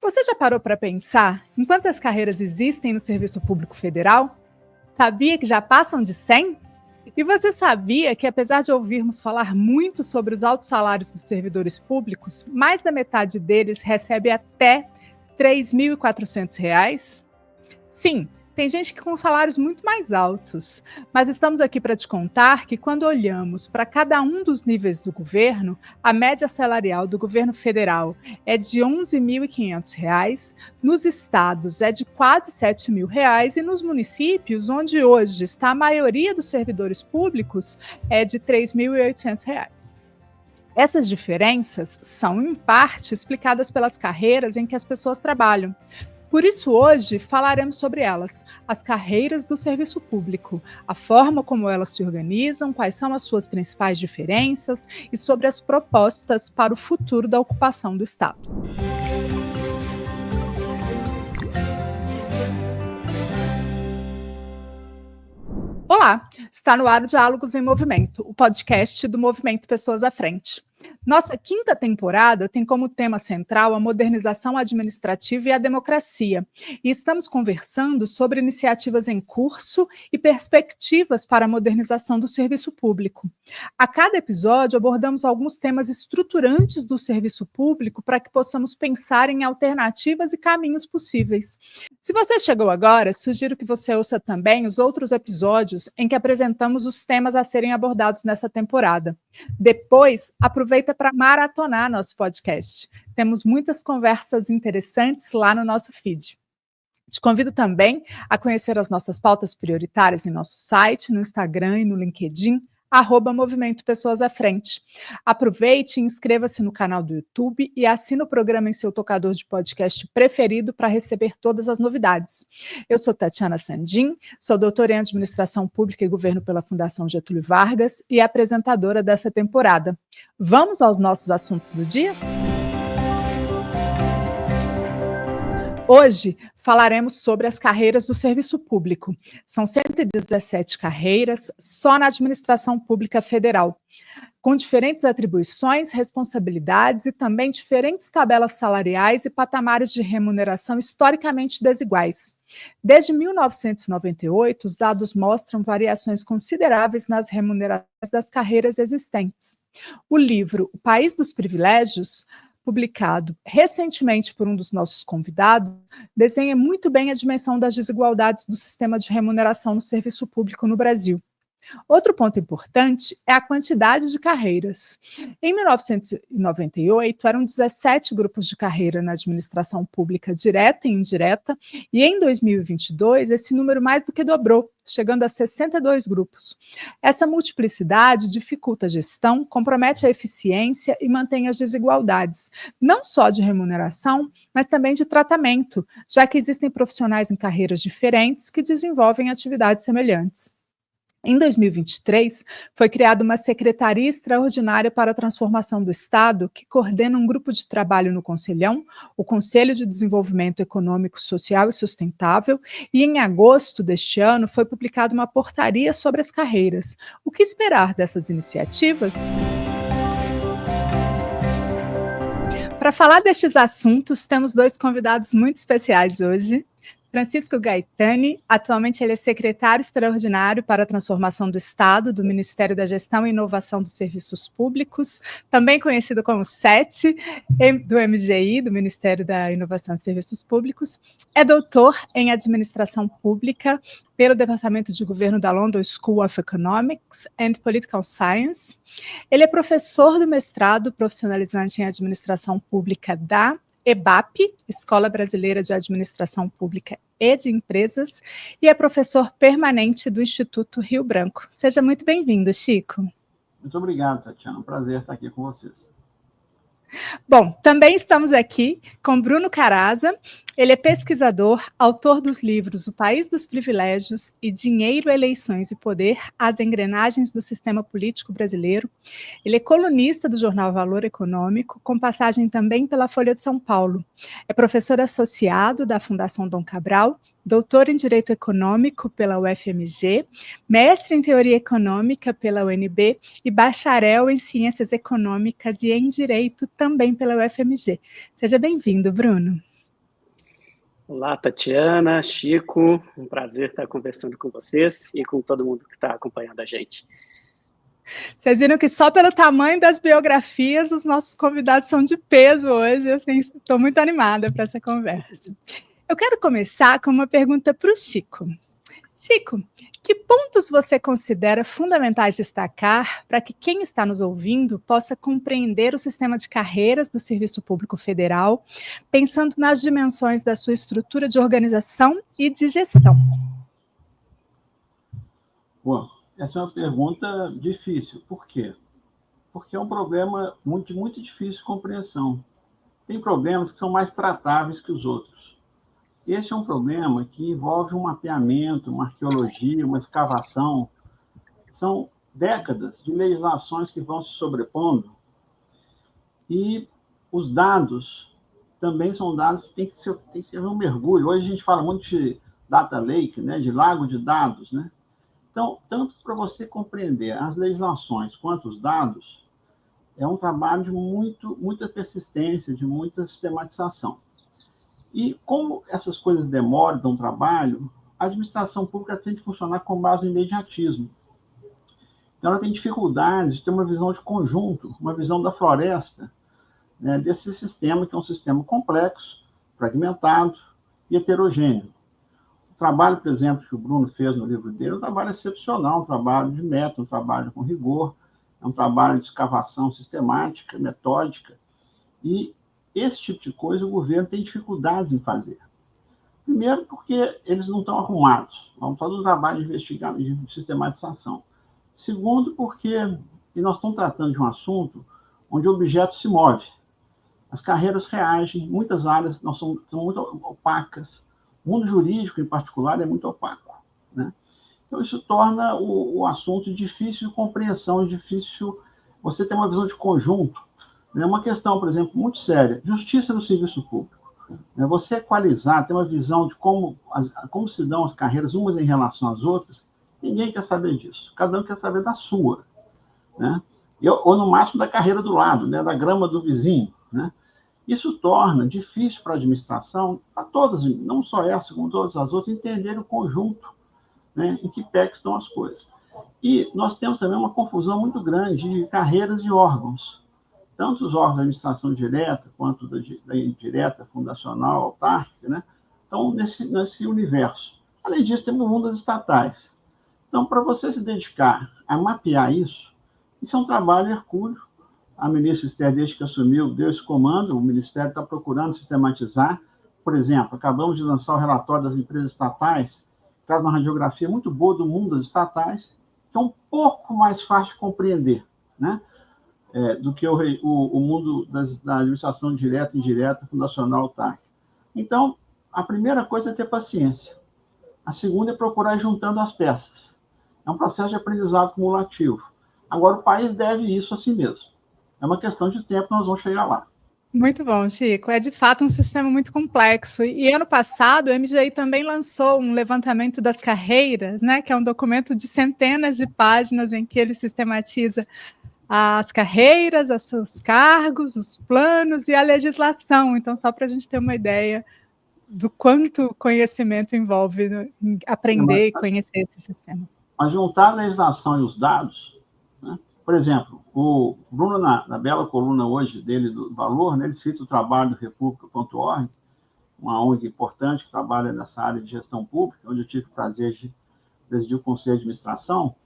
Você já parou para pensar em quantas carreiras existem no Serviço Público Federal? Sabia que já passam de 100? E você sabia que, apesar de ouvirmos falar muito sobre os altos salários dos servidores públicos, mais da metade deles recebe até R$ 3.400? Sim, tem gente que com salários muito mais altos, mas estamos aqui para te contar que quando olhamos para cada um dos níveis do governo, a média salarial do governo federal é de R$ 11.500, nos estados é de quase R$ 7.000 e nos municípios, onde hoje está a maioria dos servidores públicos, é de R$ 3.800. Essas diferenças são, em parte, explicadas pelas carreiras em que as pessoas trabalham. Por isso, hoje, falaremos sobre elas, as carreiras do serviço público, a forma como elas se organizam, quais são as suas principais diferenças e sobre as propostas para o futuro da ocupação do Estado. Olá, está no ar o Diálogos em Movimento, o podcast do Movimento Pessoas à Frente. Nossa quinta temporada tem como tema central a modernização administrativa e a democracia, e estamos conversando sobre iniciativas em curso e perspectivas para a modernização do serviço público. A cada episódio abordamos alguns temas estruturantes do serviço público para que possamos pensar em alternativas e caminhos possíveis. Se você chegou agora, sugiro que você ouça também os outros episódios em que apresentamos os temas a serem abordados nessa temporada. Depois, aproveita para maratonar nosso podcast. Temos muitas conversas interessantes lá no nosso feed. Te convido também a conhecer as nossas pautas prioritárias em nosso site, no Instagram e no LinkedIn, @Movimento Pessoas à Frente. Aproveite e inscreva-se no canal do YouTube e assine o programa em seu tocador de podcast preferido para receber todas as novidades. Eu sou Tatiana Sandin, sou doutora em Administração Pública e Governo pela Fundação Getúlio Vargas e apresentadora dessa temporada. Vamos aos nossos assuntos do dia? Hoje falaremos sobre as carreiras do serviço público. São 117 carreiras só na administração pública federal, com diferentes atribuições, responsabilidades e também diferentes tabelas salariais e patamares de remuneração historicamente desiguais. Desde 1998, os dados mostram variações consideráveis nas remunerações das carreiras existentes. O livro O País dos Privilégios, publicado recentemente por um dos nossos convidados, desenha muito bem a dimensão das desigualdades do sistema de remuneração no serviço público no Brasil. Outro ponto importante é a quantidade de carreiras. Em 1998, eram 17 grupos de carreira na administração pública direta e indireta, e em 2022, esse número mais do que dobrou, chegando a 62 grupos. Essa multiplicidade dificulta a gestão, compromete a eficiência e mantém as desigualdades, não só de remuneração, mas também de tratamento, já que existem profissionais em carreiras diferentes que desenvolvem atividades semelhantes. Em 2023, foi criada uma Secretaria Extraordinária para a Transformação do Estado, que coordena um grupo de trabalho no Conselhão, o Conselho de Desenvolvimento Econômico, Social e Sustentável, e em agosto deste ano foi publicada uma portaria sobre as carreiras. O que esperar dessas iniciativas? Para falar destes assuntos, temos dois convidados muito especiais hoje. Francisco Gaetani, atualmente ele é secretário extraordinário para a transformação do Estado, do Ministério da Gestão e Inovação dos Serviços Públicos, também conhecido como SET, do MGI, do Ministério da Inovação e Serviços Públicos. É doutor em Administração Pública pelo Departamento de Governo da London School of Economics and Political Science. Ele é professor do mestrado profissionalizante em Administração Pública da EBAP, Escola Brasileira de Administração Pública e de Empresas, e é professor permanente do Instituto Rio Branco. Seja muito bem-vindo, Chico. Muito obrigado, Tatiana. É um prazer estar aqui com vocês. Bom, também estamos aqui com Bruno Caraza. Ele é pesquisador, autor dos livros O País dos Privilégios e Dinheiro, Eleições e Poder, as engrenagens do sistema político brasileiro. Ele é colunista do jornal Valor Econômico, com passagem também pela Folha de São Paulo. É professor associado da Fundação Dom Cabral, doutor em Direito Econômico pela UFMG, mestre em Teoria Econômica pela UNB e bacharel em Ciências Econômicas e em Direito também pela UFMG. Seja bem-vindo, Bruno. Olá, Tatiana, Chico, um prazer estar conversando com vocês e com todo mundo que está acompanhando a gente. Vocês viram que só pelo tamanho das biografias os nossos convidados são de peso hoje, assim, estou muito animada para essa conversa. Eu quero começar com uma pergunta para o Chico. Chico, que pontos você considera fundamentais destacar para que quem está nos ouvindo possa compreender o sistema de carreiras do Serviço Público Federal, pensando nas dimensões da sua estrutura de organização e de gestão? Bom, essa é uma pergunta difícil. Por quê? Porque é um problema muito difícil de compreensão. Tem problemas que são mais tratáveis que os outros. Esse é um problema que envolve um mapeamento, uma arqueologia, uma escavação. São décadas de legislações que vão se sobrepondo e os dados também são dados que tem que ter um mergulho. Hoje a gente fala muito de data lake, né, de lago de dados, né? Então, tanto para você compreender as legislações quanto os dados, é um trabalho de muita persistência, de muita sistematização. E como essas coisas demoram, dão trabalho, a administração pública tem que funcionar com base no imediatismo. Então, ela tem dificuldade de ter uma visão de conjunto, uma visão da floresta, né, desse sistema, que é um sistema complexo, fragmentado e heterogêneo. O trabalho, por exemplo, que o Bruno fez no livro dele, é um trabalho excepcional, um trabalho de método, um trabalho com rigor, é um trabalho de escavação sistemática, metódica, e esse tipo de coisa o governo tem dificuldades em fazer. Primeiro, porque eles não estão arrumados, vão todo o trabalho de investigação, de sistematização. Segundo, porque nós estamos tratando de um assunto onde o objeto se move. As carreiras reagem, muitas áreas são muito opacas. O mundo jurídico, em particular, é muito opaco, né? Então, isso torna o assunto difícil de compreensão, difícil você ter uma visão de conjunto. É uma questão, por exemplo, muito séria. Justiça no serviço público. Você equalizar, ter uma visão de como se dão as carreiras umas em relação às outras, ninguém quer saber disso. Cada um quer saber da sua, né? Ou, no máximo, da carreira do lado, né? Da grama do vizinho, né? Isso torna difícil para a administração, para todas, não só essa, como todas as outras, entenderem o conjunto, né? Em que pé que estão as coisas. E nós temos também uma confusão muito grande de carreiras e órgãos. Tanto os órgãos da administração direta, quanto da indireta, fundacional, autárquica, né? Estão nesse universo. Além disso, temos o mundo das estatais. Então, para você se dedicar a mapear isso é um trabalho hercúleo. A ministra Esther, desde que assumiu, deu esse comando, o Ministério está procurando sistematizar. Por exemplo, acabamos de lançar o relatório das empresas estatais, que traz uma radiografia muito boa do mundo das estatais, que é um pouco mais fácil de compreender, né? Do que o mundo da administração direta, indireta, fundacional, autárquica. Então, a primeira coisa é ter paciência. A segunda é procurar ir juntando as peças. É um processo de aprendizado cumulativo. Agora, o país deve isso a si mesmo. É uma questão de tempo, nós vamos chegar lá. Muito bom, Chico. É de fato um sistema muito complexo. E ano passado, o MGI também lançou um levantamento das carreiras, né, que é um documento de centenas de páginas em que ele sistematiza as carreiras, os seus cargos, os planos e a legislação. Então, só para a gente ter uma ideia do quanto conhecimento envolve em aprender e conhecer esse sistema. Mas juntar a legislação e os dados, né? Por exemplo, o Bruno, na bela coluna hoje dele do Valor, né, ele cita o trabalho do República.org, uma ONG importante que trabalha nessa área de gestão pública, onde eu tive o prazer de presidir o Conselho de Administração.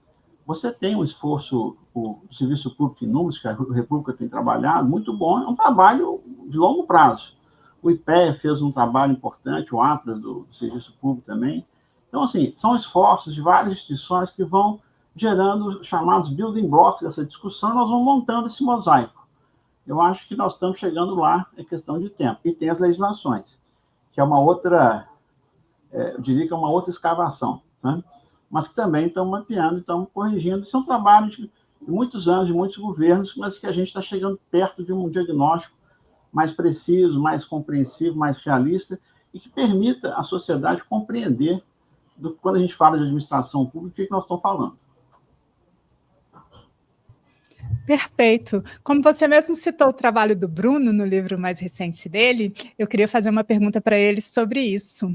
Você tem um esforço, o Serviço Público em Números, que a República tem trabalhado, muito bom, é um trabalho de longo prazo. O IPEA fez um trabalho importante, o Atlas do Serviço Público também. Então, assim, são esforços de várias instituições que vão gerando chamados building blocks dessa discussão, e nós vamos montando esse mosaico. Eu acho que nós estamos chegando lá, é questão de tempo. E tem as legislações, que é uma outra, eu diria que é uma outra escavação, né? Mas que também estão mapeando, estão corrigindo. Isso é um trabalho de muitos anos, de muitos governos, mas que a gente está chegando perto de um diagnóstico mais preciso, mais compreensivo, mais realista, e que permita à sociedade compreender, quando a gente fala de administração pública, o que nós estamos falando. Perfeito. Como você mesmo citou o trabalho do Bruno no livro mais recente dele, eu queria fazer uma pergunta para ele sobre isso.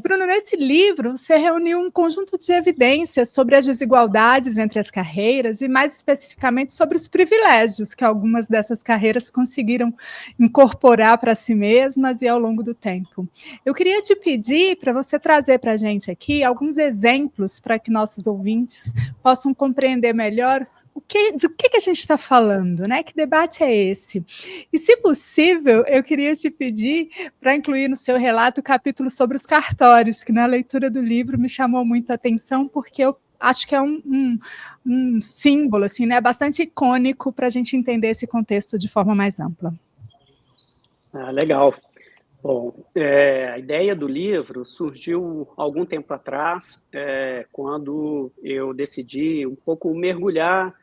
Bruno, nesse livro, você reuniu um conjunto de evidências sobre as desigualdades entre as carreiras e, mais especificamente, sobre os privilégios que algumas dessas carreiras conseguiram incorporar para si mesmas e ao longo do tempo. Eu queria te pedir para você trazer para a gente aqui alguns exemplos para que nossos ouvintes possam compreender melhor do que a gente está falando, né? Que debate é esse? E, se possível, eu queria te pedir para incluir no seu relato o capítulo sobre os cartórios, que na leitura do livro me chamou muito a atenção, porque eu acho que é um símbolo, assim, né? Bastante icônico para a gente entender esse contexto de forma mais ampla. Legal. Bom, a ideia do livro surgiu algum tempo atrás, quando eu decidi um pouco mergulhar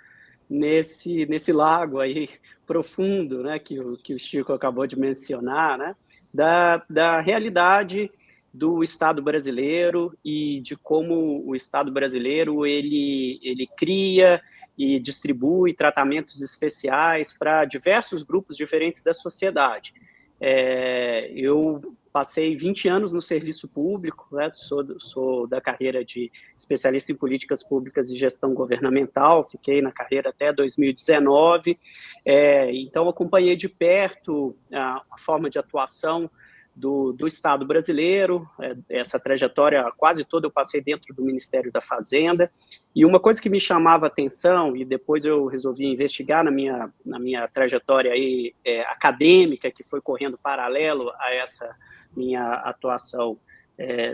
nesse lago aí profundo, né, que o Chico acabou de mencionar, né, da realidade do Estado brasileiro e de como o Estado brasileiro ele cria e distribui tratamentos especiais para diversos grupos diferentes da sociedade. Eu passei 20 anos no serviço público, né? Sou da carreira de especialista em políticas públicas e gestão governamental, fiquei na carreira até 2019, então acompanhei de perto a forma de atuação do Estado brasileiro, essa trajetória quase toda eu passei dentro do Ministério da Fazenda, e uma coisa que me chamava a atenção, e depois eu resolvi investigar na minha trajetória aí, acadêmica, que foi correndo paralelo a essa minha atuação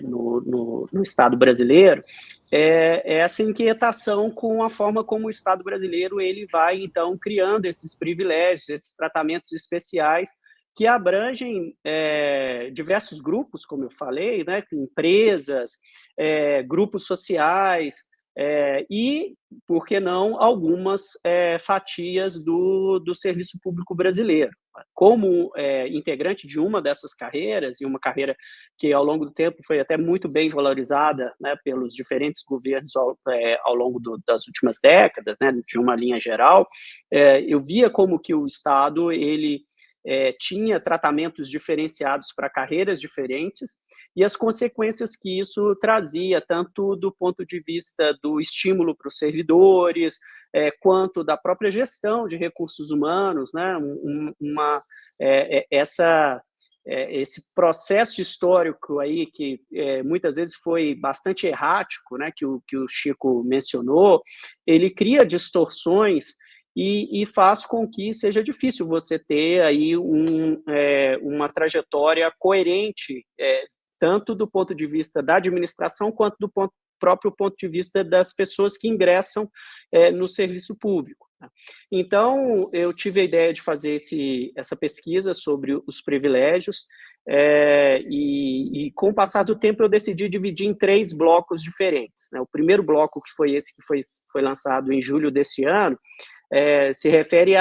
no Estado brasileiro, é essa inquietação com a forma como o Estado brasileiro ele vai, então, criando esses privilégios, esses tratamentos especiais, que abrangem diversos grupos, como eu falei, né, empresas, grupos sociais e, por que não, algumas fatias do serviço público brasileiro. Como integrante de uma dessas carreiras, e uma carreira que ao longo do tempo foi até muito bem valorizada, né, pelos diferentes governos ao longo das últimas décadas, né, de uma linha geral, eu via como que o Estado ele tinha tratamentos diferenciados para carreiras diferentes e as consequências que isso trazia, tanto do ponto de vista do estímulo para os servidores, quanto da própria gestão de recursos humanos, né? Esse processo histórico aí que muitas vezes foi bastante errático, né? Que o Chico mencionou, ele cria distorções e faz com que seja difícil você ter aí uma trajetória coerente, tanto do ponto de vista da administração, quanto do próprio ponto de vista das pessoas que ingressam no serviço público. Então, eu tive a ideia de fazer essa pesquisa sobre os privilégios, e com o passar do tempo eu decidi dividir em 3 blocos diferentes, né? O primeiro bloco, que foi esse que foi lançado em julho desse ano, se refere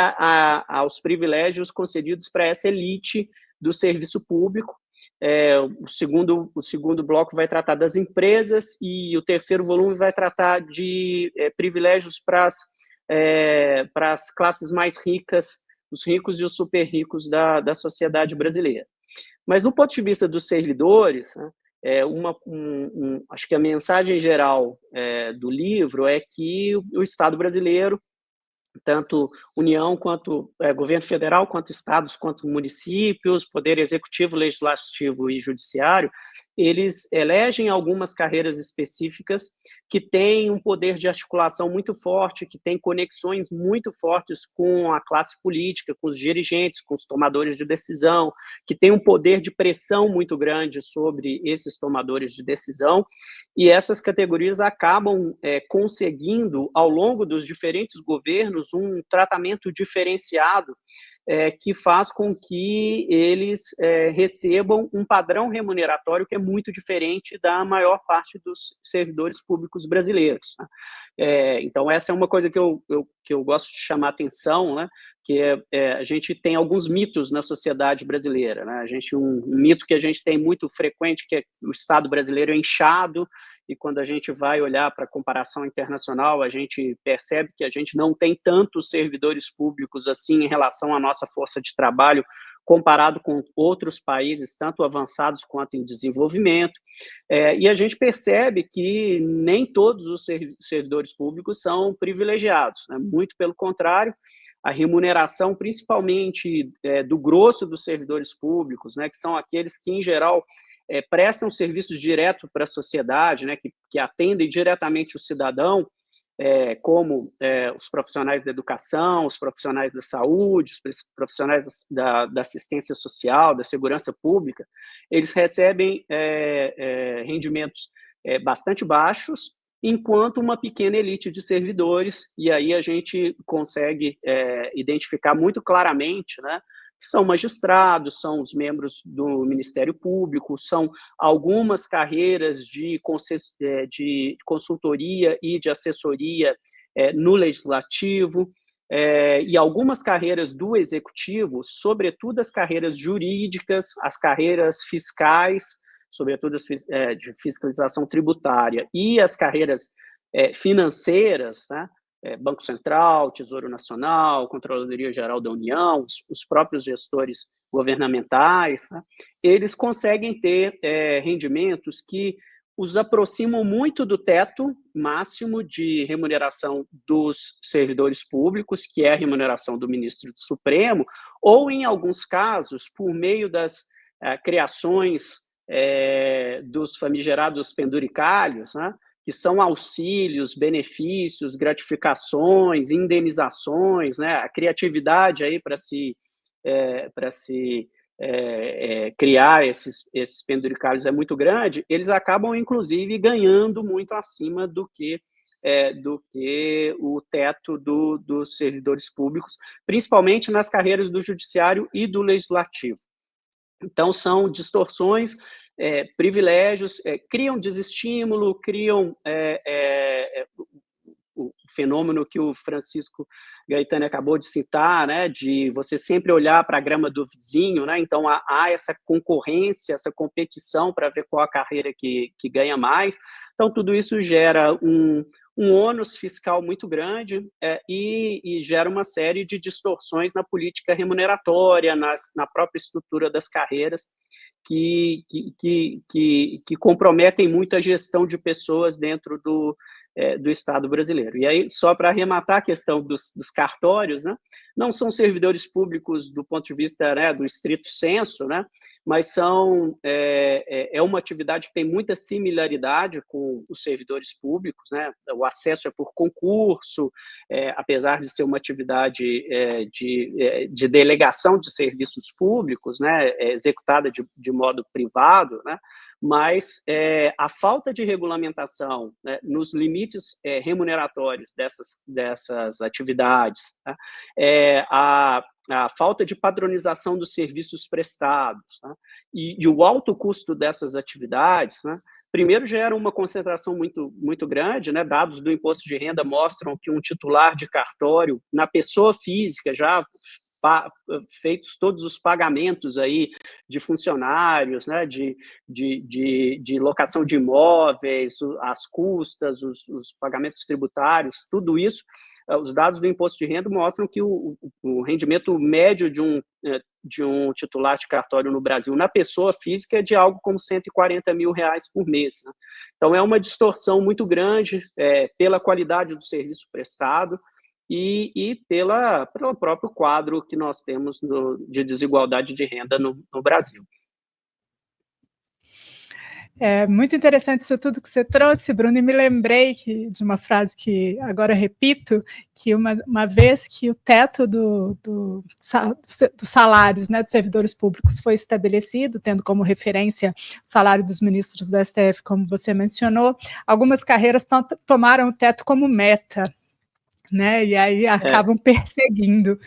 aos privilégios concedidos para essa elite do serviço público. O segundo bloco vai tratar das empresas e o terceiro volume vai tratar de privilégios para as classes mais ricas, os ricos e os super ricos da sociedade brasileira. Mas, do ponto de vista dos servidores, né, acho que a mensagem geral do livro é que o Estado brasileiro, tanto União, quanto governo federal, quanto estados, quanto municípios, poder executivo, legislativo e judiciário, eles elegem algumas carreiras específicas que têm um poder de articulação muito forte, que têm conexões muito fortes com a classe política, com os dirigentes, com os tomadores de decisão, que têm um poder de pressão muito grande sobre esses tomadores de decisão, e essas categorias acabam conseguindo, ao longo dos diferentes governos, um tratamento diferenciado que faz com que eles recebam um padrão remuneratório que é muito diferente da maior parte dos servidores públicos brasileiros. Então, essa é uma coisa que eu gosto de chamar a atenção, né? Que a gente tem alguns mitos na sociedade brasileira, né? Um mito que a gente tem muito frequente, que é o Estado brasileiro é inchado e quando a gente vai olhar para a comparação internacional, a gente percebe que a gente não tem tantos servidores públicos assim em relação à nossa força de trabalho, comparado com outros países, tanto avançados quanto em desenvolvimento. E a gente percebe que nem todos os servidores públicos são privilegiados, né? Muito pelo contrário, a remuneração, principalmente do grosso dos servidores públicos, né, que são aqueles que, em geral, prestam serviços direto para a sociedade, né, que atendem diretamente o cidadão, como os profissionais da educação, os profissionais da saúde, os profissionais da assistência social, da segurança pública, eles recebem rendimentos bastante baixos, enquanto uma pequena elite de servidores, e aí a gente consegue identificar muito claramente, né, que são magistrados, são os membros do Ministério Público, são algumas carreiras de consultoria e de assessoria no Legislativo, e algumas carreiras do Executivo, sobretudo as carreiras jurídicas, as carreiras fiscais, sobretudo as de fiscalização tributária, e as carreiras financeiras, né? Banco Central, Tesouro Nacional, Controladoria Geral da União, os próprios gestores governamentais, né? Eles conseguem ter rendimentos que os aproximam muito do teto máximo de remuneração dos servidores públicos, que é a remuneração do ministro do Supremo, ou, em alguns casos, por meio das criações dos famigerados penduricalhos, né? Que são auxílios, benefícios, gratificações, indenizações, né? A criatividade aí para se criar esses penduricalhos é muito grande. Eles acabam, inclusive, ganhando muito acima do que o teto dos servidores públicos, principalmente nas carreiras do judiciário e do legislativo. Então, são distorções, privilégios, criam desestímulo, criam o fenômeno que o Francisco Gaetani acabou de citar, né, de você sempre olhar para a grama do vizinho, né? Então há essa concorrência, essa competição para ver qual a carreira que ganha mais. Então tudo isso gera um ônus fiscal muito grande e gera uma série de distorções na política remuneratória, na própria estrutura das carreiras, que comprometem muito a gestão de pessoas dentro do Estado brasileiro. E aí, só para arrematar a questão dos cartórios, né, não são servidores públicos do ponto de vista, né, do estrito sensu, né, mas é uma atividade que tem muita similaridade com os servidores públicos, né, o acesso é por concurso, apesar de ser uma atividade de delegação de serviços públicos, né, executada de modo privado, né, mas a falta de regulamentação, né, nos limites remuneratórios dessas atividades, tá? A falta de padronização dos serviços prestados, tá? E o alto custo dessas atividades, né, primeiro gera uma concentração muito, muito grande, né? Dados do imposto de renda mostram que um titular de cartório, na pessoa física, já feitos todos os pagamentos aí de funcionários, né, de locação de imóveis, as custas, os pagamentos tributários, tudo isso, os dados do imposto de renda mostram que o rendimento médio de um titular de cartório no Brasil, na pessoa física, é de algo como R$140 mil por mês, né? Então, é uma distorção muito grande pela qualidade do serviço prestado, e pelo próprio quadro que nós temos de desigualdade de renda no Brasil. É muito interessante isso tudo que você trouxe, Bruno, e me lembrei de uma frase que agora repito, que uma vez que o teto dos salários, né, dos servidores públicos foi estabelecido, tendo como referência o salário dos ministros do STF, como você mencionou, algumas carreiras tomaram o teto como meta, né, e aí acabam perseguindo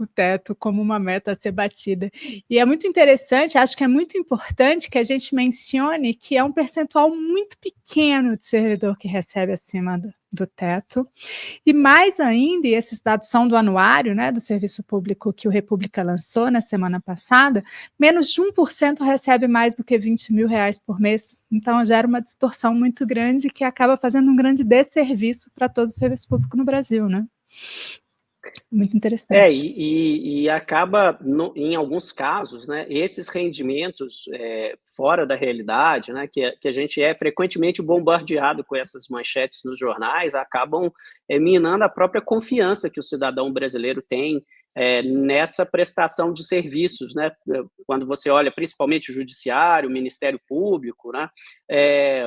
o teto como uma meta a ser batida. E é muito interessante, acho que é muito importante que a gente mencione que é um percentual muito pequeno de servidor que recebe acima do teto, e mais ainda, e esses dados são do anuário, né, do Serviço Público que o República lançou na semana passada, menos de 1% recebe mais do que R$20 mil por mês, então gera uma distorção muito grande que acaba fazendo um grande desserviço para todo o serviço público no Brasil, né? Muito interessante. E acaba, em alguns casos, né, esses rendimentos fora da realidade, né, que a gente é frequentemente bombardeado com essas manchetes nos jornais, acabam minando a própria confiança que o cidadão brasileiro tem nessa prestação de serviços, né? Quando você olha principalmente o Judiciário, o Ministério Público, né?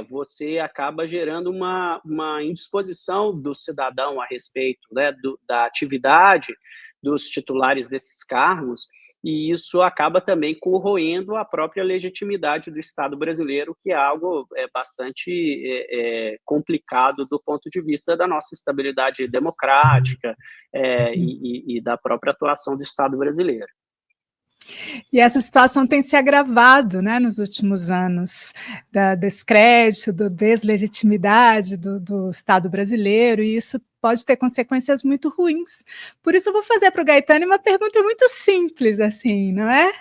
Você acaba gerando uma indisposição do cidadão a respeito, né, da atividade dos titulares desses cargos, e isso acaba também corroendo a própria legitimidade do Estado brasileiro, que é algo bastante complicado do ponto de vista da nossa estabilidade democrática e da própria atuação do Estado brasileiro. E essa situação tem se agravado, né, nos últimos anos, da descrédito, da deslegitimidade do Estado brasileiro, e isso pode ter consequências muito ruins. Por isso eu vou fazer para o Gaetano uma pergunta muito simples, assim, não é?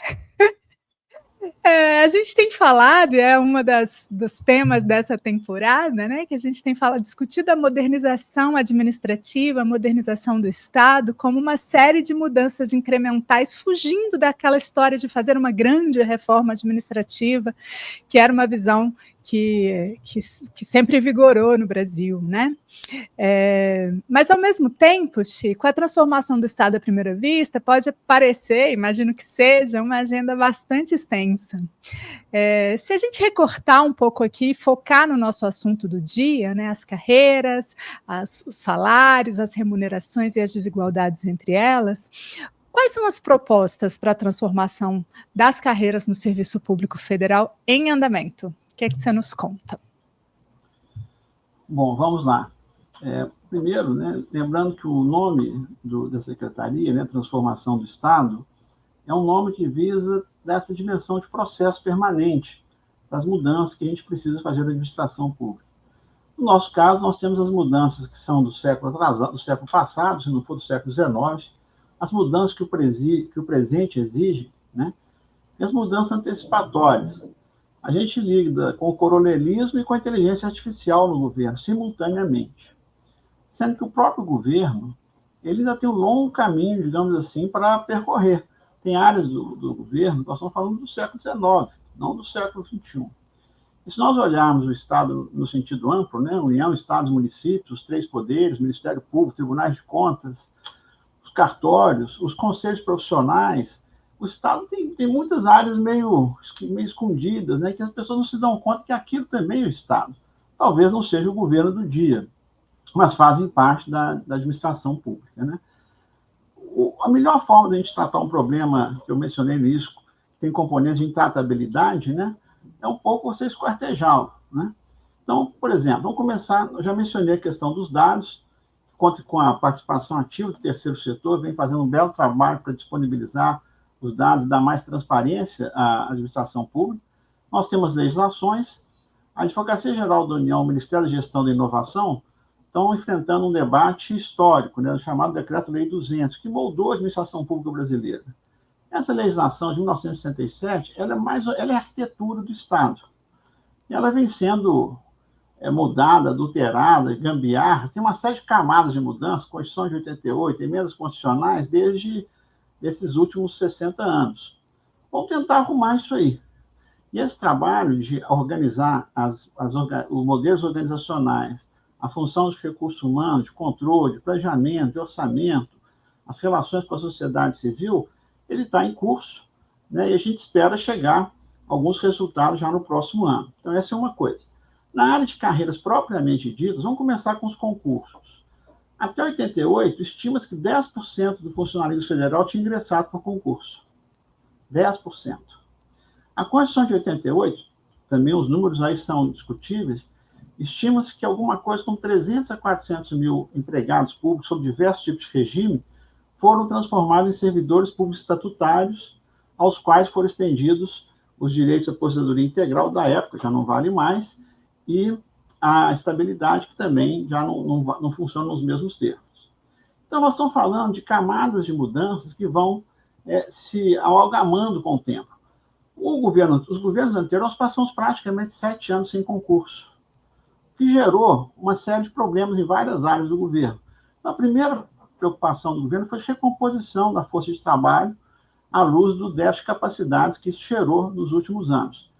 A gente tem falado, é uma dos temas dessa temporada, né, que a gente tem discutido a modernização administrativa, a modernização do Estado, como uma série de mudanças incrementais, fugindo daquela história de fazer uma grande reforma administrativa, que era uma visão que sempre vigorou no Brasil, né? Mas, ao mesmo tempo, Chico, a transformação do Estado à primeira vista pode parecer, imagino que seja, uma agenda bastante extensa. Se a gente recortar um pouco aqui e focar no nosso assunto do dia, né, as carreiras, os salários, as remunerações e as desigualdades entre elas, quais são as propostas para a transformação das carreiras no Serviço Público Federal em andamento? O que é que você nos conta? Bom, vamos lá. Primeiro, né, lembrando que o nome da Secretaria, né, Transformação do Estado, é um nome que visa dessa dimensão de processo permanente, das mudanças que a gente precisa fazer na administração pública. No nosso caso, nós temos as mudanças que são do século passado, se não for do século XIX, as mudanças que o presente exige, né, e as mudanças antecipatórias. A gente lida com o coronelismo e com a inteligência artificial no governo, simultaneamente. Sendo que o próprio governo, ele ainda tem um longo caminho, digamos assim, para percorrer. Tem áreas do governo, nós estamos falando do século XIX, não do século XXI. E se nós olharmos o Estado no sentido amplo, né, União, Estados, municípios, os 3 poderes, Ministério Público, Tribunais de Contas, os cartórios, os conselhos profissionais, o Estado tem muitas áreas meio escondidas, né, que as pessoas não se dão conta que aquilo também é o Estado. Talvez não seja o governo do dia, mas fazem parte da administração pública, né? A melhor forma de a gente tratar um problema, que eu mencionei nisso, que tem componentes de intratabilidade, né, é um pouco você esquartejá-lo, né? Então, por exemplo, vamos começar, eu já mencionei a questão dos dados, conta com a participação ativa do terceiro setor, vem fazendo um belo trabalho para disponibilizar os dados, dar mais transparência à administração pública. Nós temos legislações, a Advocacia Geral da União, o Ministério da Gestão da Inovação, estão enfrentando um debate histórico, né, o chamado Decreto-Lei 200, que moldou a administração pública brasileira. Essa legislação de 1967, ela é a arquitetura do Estado. E ela vem sendo mudada, adulterada, gambiarra, tem uma série de camadas de mudança, Constituição de 88, emendas constitucionais, desde esses últimos 60 anos. Vamos tentar arrumar isso aí. E esse trabalho de organizar os modelos organizacionais, a função dos recursos humanos, de controle, de planejamento, de orçamento, as relações com a sociedade civil, ele está em curso, né, e a gente espera chegar a alguns resultados já no próximo ano. Então, essa é uma coisa. Na área de carreiras propriamente ditas, vamos começar com os concursos. Até 88, estima-se que 10% do funcionalismo federal tinha ingressado por concurso. 10%. A Constituição de 88, também os números aí são discutíveis, estima-se que alguma coisa como 300 a 400 mil empregados públicos sob diversos tipos de regime foram transformados em servidores públicos estatutários, aos quais foram estendidos os direitos à aposentadoria integral da época, já não vale mais, e a estabilidade, que também já não funciona nos mesmos termos. Então, nós estamos falando de camadas de mudanças que vão se amalgamando com o tempo. Os governos anteriores, nós passamos praticamente 7 anos sem concurso, o que gerou uma série de problemas em várias áreas do governo. Então, a primeira preocupação do governo foi a recomposição da força de trabalho à luz do déficit de capacidades que isso gerou nos últimos anos.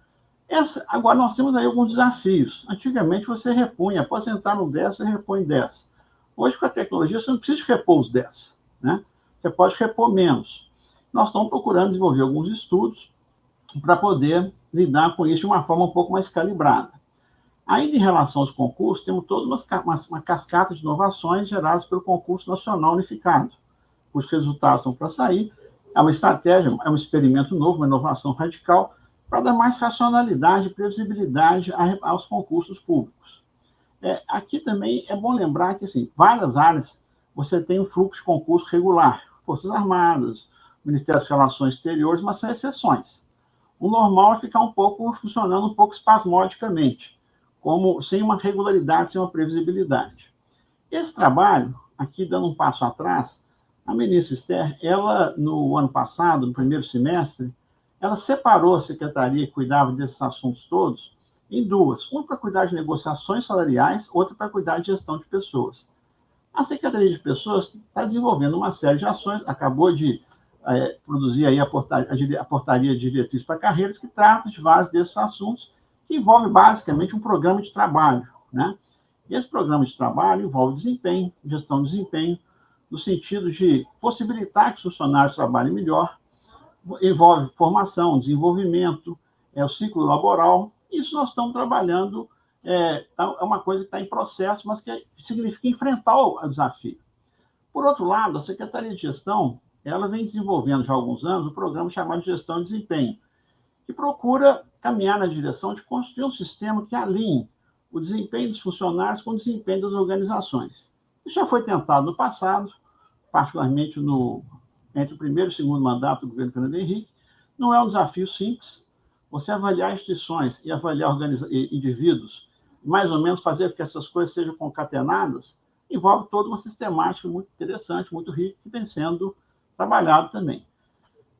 Agora, nós temos aí alguns desafios. Antigamente, você repunha, aposentar no 10, você repõe 10. Hoje, com a tecnologia, você não precisa repor os 10, né? Você pode repor menos. Nós estamos procurando desenvolver alguns estudos para poder lidar com isso de uma forma um pouco mais calibrada. Ainda em relação aos concursos, temos toda uma cascata de inovações geradas pelo Concurso Nacional Unificado. Os resultados estão para sair. É uma estratégia, é um experimento novo, uma inovação radical, para dar mais racionalidade e previsibilidade aos concursos públicos. Aqui também é bom lembrar que, assim, várias áreas você tem um fluxo de concurso regular, Forças Armadas, Ministério das Relações Exteriores, mas são exceções. O normal é ficar funcionando um pouco espasmodicamente, sem uma regularidade, sem uma previsibilidade. Esse trabalho, aqui dando um passo atrás, a ministra Esther, ela, no ano passado, no primeiro semestre, ela separou a secretaria que cuidava desses assuntos todos em duas. Uma para cuidar de negociações salariais, outra para cuidar de gestão de pessoas. A Secretaria de Pessoas está desenvolvendo uma série de ações, acabou de produzir aí a portaria de diretriz para carreiras, que trata de vários desses assuntos, que envolve basicamente um programa de trabalho, né? E esse programa de trabalho envolve desempenho, gestão de desempenho, no sentido de possibilitar que os funcionários trabalhem melhor, envolve formação, desenvolvimento, o ciclo laboral. Isso nós estamos trabalhando, é uma coisa que está em processo, mas que significa enfrentar o desafio. Por outro lado, a Secretaria de Gestão, ela vem desenvolvendo já há alguns anos um programa chamado de Gestão de Desempenho, que procura caminhar na direção de construir um sistema que alinhe o desempenho dos funcionários com o desempenho das organizações. Isso já foi tentado no passado, particularmente entre o primeiro e o segundo mandato do governo Fernando Henrique. Não é um desafio simples. Você avaliar instituições e avaliar indivíduos, mais ou menos fazer com que essas coisas sejam concatenadas, envolve toda uma sistemática muito interessante, muito rica, que vem sendo trabalhado também.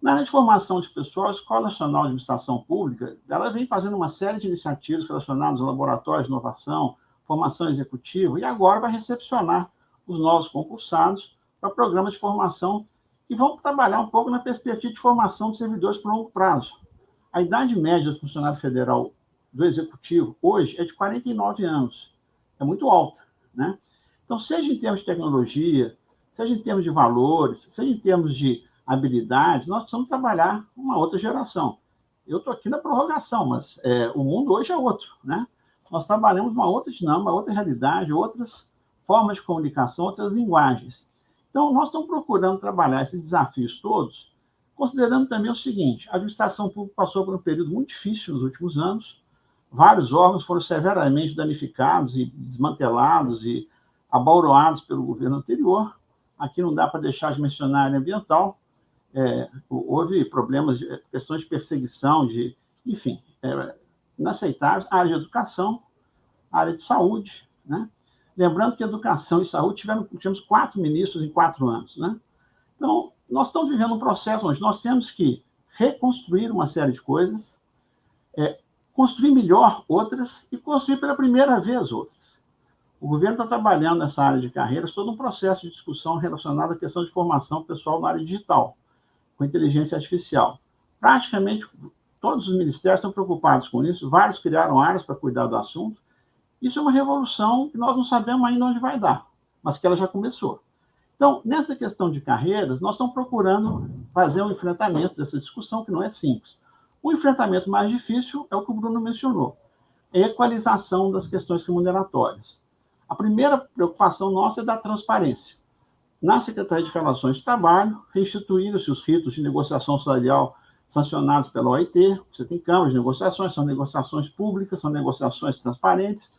Na área de formação de pessoal, a Escola Nacional de Administração Pública, ela vem fazendo uma série de iniciativas relacionadas a laboratórios de inovação, formação executiva, e agora vai recepcionar os novos concursados para programas de formação que vão trabalhar um pouco na perspectiva de formação de servidores por longo prazo. A idade média do funcionário federal do Executivo hoje é de 49 anos. É muito alta, né? Então, seja em termos de tecnologia, seja em termos de valores, seja em termos de habilidades, nós precisamos trabalhar uma outra geração. Eu estou aqui na prorrogação, mas o mundo hoje é outro, né? Nós trabalhamos uma outra dinâmica, uma outra realidade, outras formas de comunicação, outras linguagens. Então, nós estamos procurando trabalhar esses desafios todos, considerando também o seguinte: a administração pública passou por um período muito difícil nos últimos anos, vários órgãos foram severamente danificados e desmantelados e abauroados pelo governo anterior. Aqui não dá para deixar de mencionar a área ambiental. Houve problemas, questões de perseguição, enfim, inaceitáveis. A área de educação, a área de saúde, né? Lembrando que educação e saúde tivemos 4 ministros em 4 anos, né? Então, nós estamos vivendo um processo onde nós temos que reconstruir uma série de coisas, construir melhor outras e construir pela primeira vez outras. O governo está trabalhando nessa área de carreiras, todo um processo de discussão relacionado à questão de formação pessoal na área digital, com inteligência artificial. Praticamente todos os ministérios estão preocupados com isso, vários criaram áreas para cuidar do assunto. Isso é uma revolução que nós não sabemos ainda onde vai dar, mas que ela já começou. Então, nessa questão de carreiras, nós estamos procurando fazer um enfrentamento dessa discussão, que não é simples. O enfrentamento mais difícil é o que o Bruno mencionou, é a equalização das questões remuneratórias. A primeira preocupação nossa é da transparência. Na Secretaria de Relações de Trabalho, restituíram-se os ritos de negociação salarial sancionados pela OIT. Você tem câmaras de negociações, são negociações públicas, são negociações transparentes,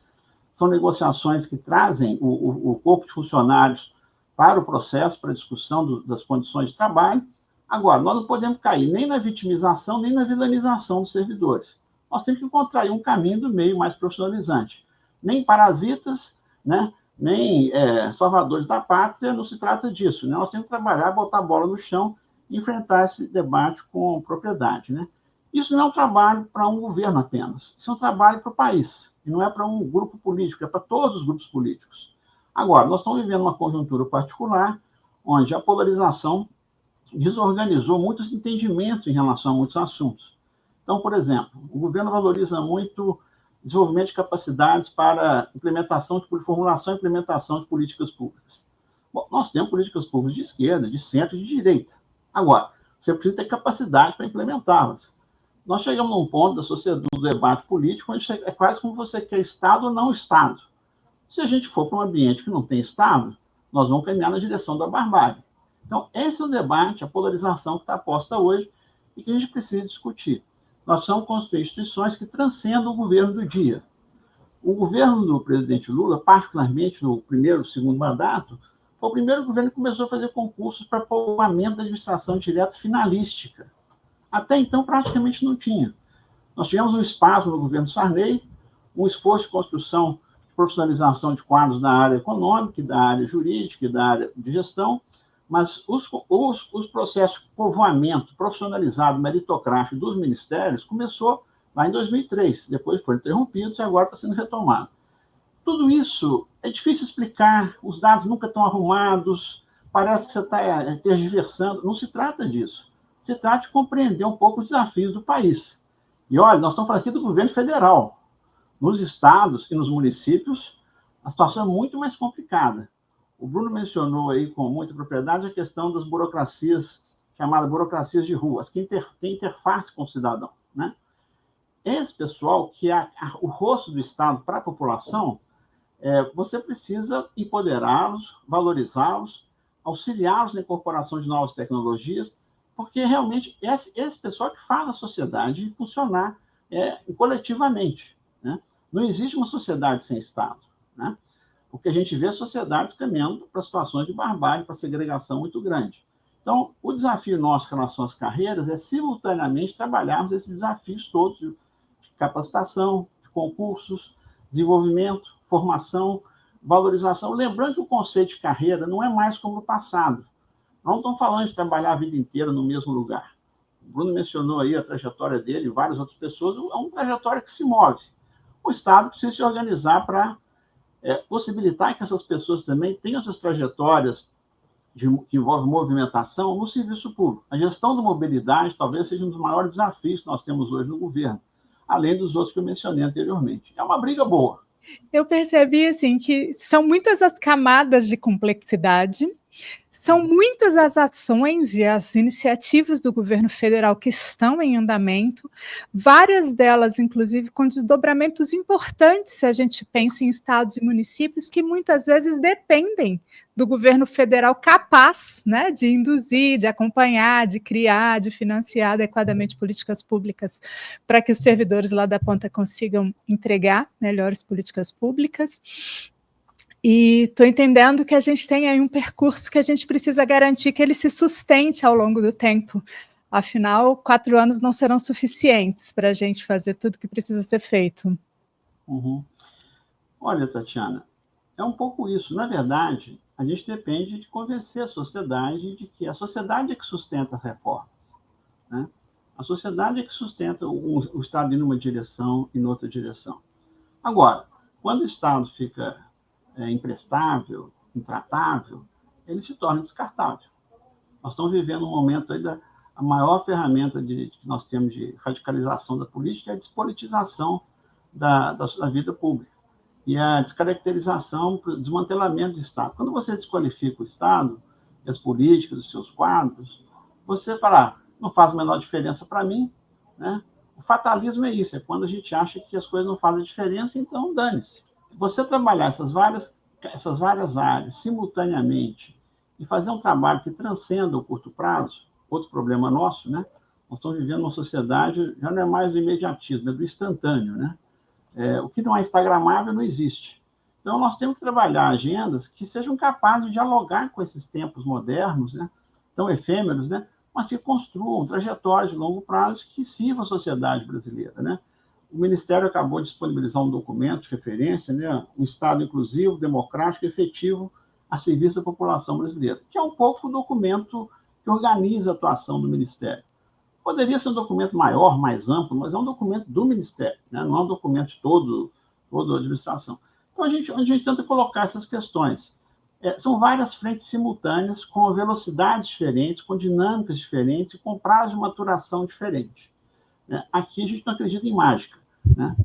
são negociações que trazem o corpo de funcionários para o processo, para a discussão das condições de trabalho. Agora, nós não podemos cair nem na vitimização, nem na vilanização dos servidores. Nós temos que encontrar aí um caminho do meio mais profissionalizante. Nem parasitas, né? Nem salvadores da pátria, não se trata disso. Né? Nós temos que trabalhar, botar a bola no chão e enfrentar esse debate com propriedade. Né? Isso não é um trabalho para um governo apenas, isso é um trabalho para o país, e não é para um grupo político, é para todos os grupos políticos. Agora, nós estamos vivendo uma conjuntura particular, onde a polarização desorganizou muitos entendimentos em relação a muitos assuntos. Então, por exemplo, o governo valoriza muito desenvolvimento de capacidades para formulação e implementação de políticas públicas. Bom, nós temos políticas públicas de esquerda, de centro e de direita. Agora, você precisa ter capacidade para implementá-las. Nós chegamos num ponto da sociedade, do debate político, onde é quase como você quer Estado ou não Estado. Se a gente for para um ambiente que não tem Estado, nós vamos caminhar na direção da barbárie. Então, esse é o debate, a polarização que está posta hoje e que a gente precisa discutir. Nós precisamos construir instituições que transcendam o governo do dia. O governo do presidente Lula, particularmente no primeiro, segundo mandato, foi o primeiro governo que começou a fazer concursos para povoamento da administração direta finalística. Até então, praticamente não tinha. Nós tivemos um espasmo no governo Sarney, um esforço de construção, de profissionalização de quadros da área econômica, da área jurídica e da área de gestão, mas os processos de povoamento profissionalizado, meritocrático dos ministérios começou lá em 2003, depois foram interrompidos e agora está sendo retomado. Tudo isso é difícil explicar, os dados nunca estão arrumados, parece que você está tergiversando, não se trata disso. Se trata de compreender um pouco os desafios do país. E olha, nós estamos falando aqui do governo federal. Nos estados e nos municípios, a situação é muito mais complicada. O Bruno mencionou aí com muita propriedade a questão das burocracias, chamadas burocracias de rua, as que têm interface com o cidadão. Né? Esse pessoal, que é o rosto do Estado para a população, você precisa empoderá-los, valorizá-los, auxiliá-los na incorporação de novas tecnologias, porque realmente esse pessoal que faz a sociedade funcionar coletivamente. Né? Não existe uma sociedade sem Estado. Né? Porque a gente vê sociedades caminhando para situações de barbárie, para segregação muito grande. Então, o desafio nosso em relação às carreiras é, simultaneamente, trabalharmos esses desafios todos de capacitação, de concursos, desenvolvimento, formação, valorização. Lembrando que o conceito de carreira não é mais como no passado. Não estamos falando de trabalhar a vida inteira no mesmo lugar. O Bruno mencionou aí a trajetória dele e várias outras pessoas. É uma trajetória que se move. O Estado precisa se organizar para possibilitar que essas pessoas também tenham essas trajetórias que envolvem movimentação no serviço público. A gestão da mobilidade talvez seja um dos maiores desafios que nós temos hoje no governo, além dos outros que eu mencionei anteriormente. É uma briga boa. Eu percebi assim, que são muitas as camadas de complexidade, são muitas as ações e as iniciativas do governo federal que estão em andamento, várias delas, inclusive, com desdobramentos importantes, se a gente pensa em estados e municípios que muitas vezes dependem do governo federal capaz, né, de induzir, de acompanhar, de criar, de financiar adequadamente políticas públicas para que os servidores lá da ponta consigam entregar melhores políticas públicas. E estou entendendo que a gente tem aí um percurso que a gente precisa garantir que ele se sustente ao longo do tempo. Afinal, 4 anos não serão suficientes para a gente fazer tudo que precisa ser feito. Uhum. Olha, Tatiana, é um pouco isso. Na verdade, a gente depende de convencer a sociedade de que a sociedade é que sustenta as reformas. Né? A sociedade é que sustenta o Estado em uma direção e em outra direção. Agora, quando o Estado fica imprestável, intratável, ele se torna descartável. Nós estamos vivendo um momento aí a maior ferramenta que nós temos de radicalização da política é a despolitização da vida pública e a descaracterização, o desmantelamento do Estado. Quando você desqualifica o Estado, as políticas, os seus quadros, você fala, não faz a menor diferença para mim. Né? O fatalismo é isso, é quando a gente acha que as coisas não fazem diferença, então dane-se. Você trabalhar essas várias áreas simultaneamente e fazer um trabalho que transcenda o curto prazo, outro problema nosso, né? Nós estamos vivendo uma sociedade, já não é mais do imediatismo, é do instantâneo, né? O que não é instagramável não existe. Então, nós temos que trabalhar agendas que sejam capazes de dialogar com esses tempos modernos, né, tão efêmeros, né, mas que construam trajetórias de longo prazo que sirvam à sociedade brasileira, né? O Ministério acabou de disponibilizar um documento de referência, né, um Estado inclusivo, democrático e efetivo a serviço da população brasileira, que é um pouco o documento que organiza a atuação do Ministério. Poderia ser um documento maior, mais amplo, mas é um documento do Ministério, né? Não é um documento de toda a administração. Então, a gente tenta colocar essas questões. São várias frentes simultâneas, com velocidades diferentes, com dinâmicas diferentes, com prazo de maturação diferente. Aqui a gente não acredita em mágica, né?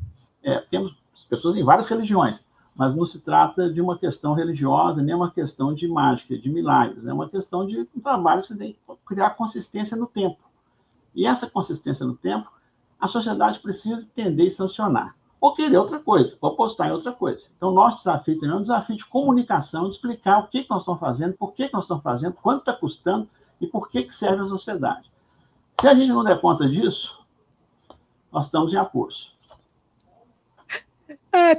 Temos pessoas em várias religiões, mas não se trata de uma questão religiosa, nem uma questão de mágica, de milagres. É uma questão de um trabalho que você tem que criar consistência no tempo. E essa consistência no tempo, a sociedade precisa entender e sancionar. Ou querer outra coisa, ou apostar em outra coisa. Então, nosso desafio é um desafio de comunicação, de explicar o que nós estamos fazendo, por que nós estamos fazendo, quanto está custando e por que serve a sociedade. Se a gente não der conta disso, nós estamos em apuros.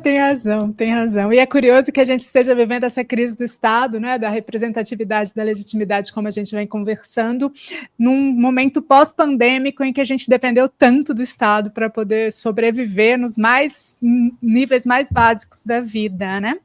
Tem razão, tem razão. E é curioso que a gente esteja vivendo essa crise do Estado, né, da representatividade, da legitimidade, como a gente vem conversando, num momento pós-pandêmico em que a gente dependeu tanto do Estado para poder sobreviver nos níveis mais básicos da vida, né?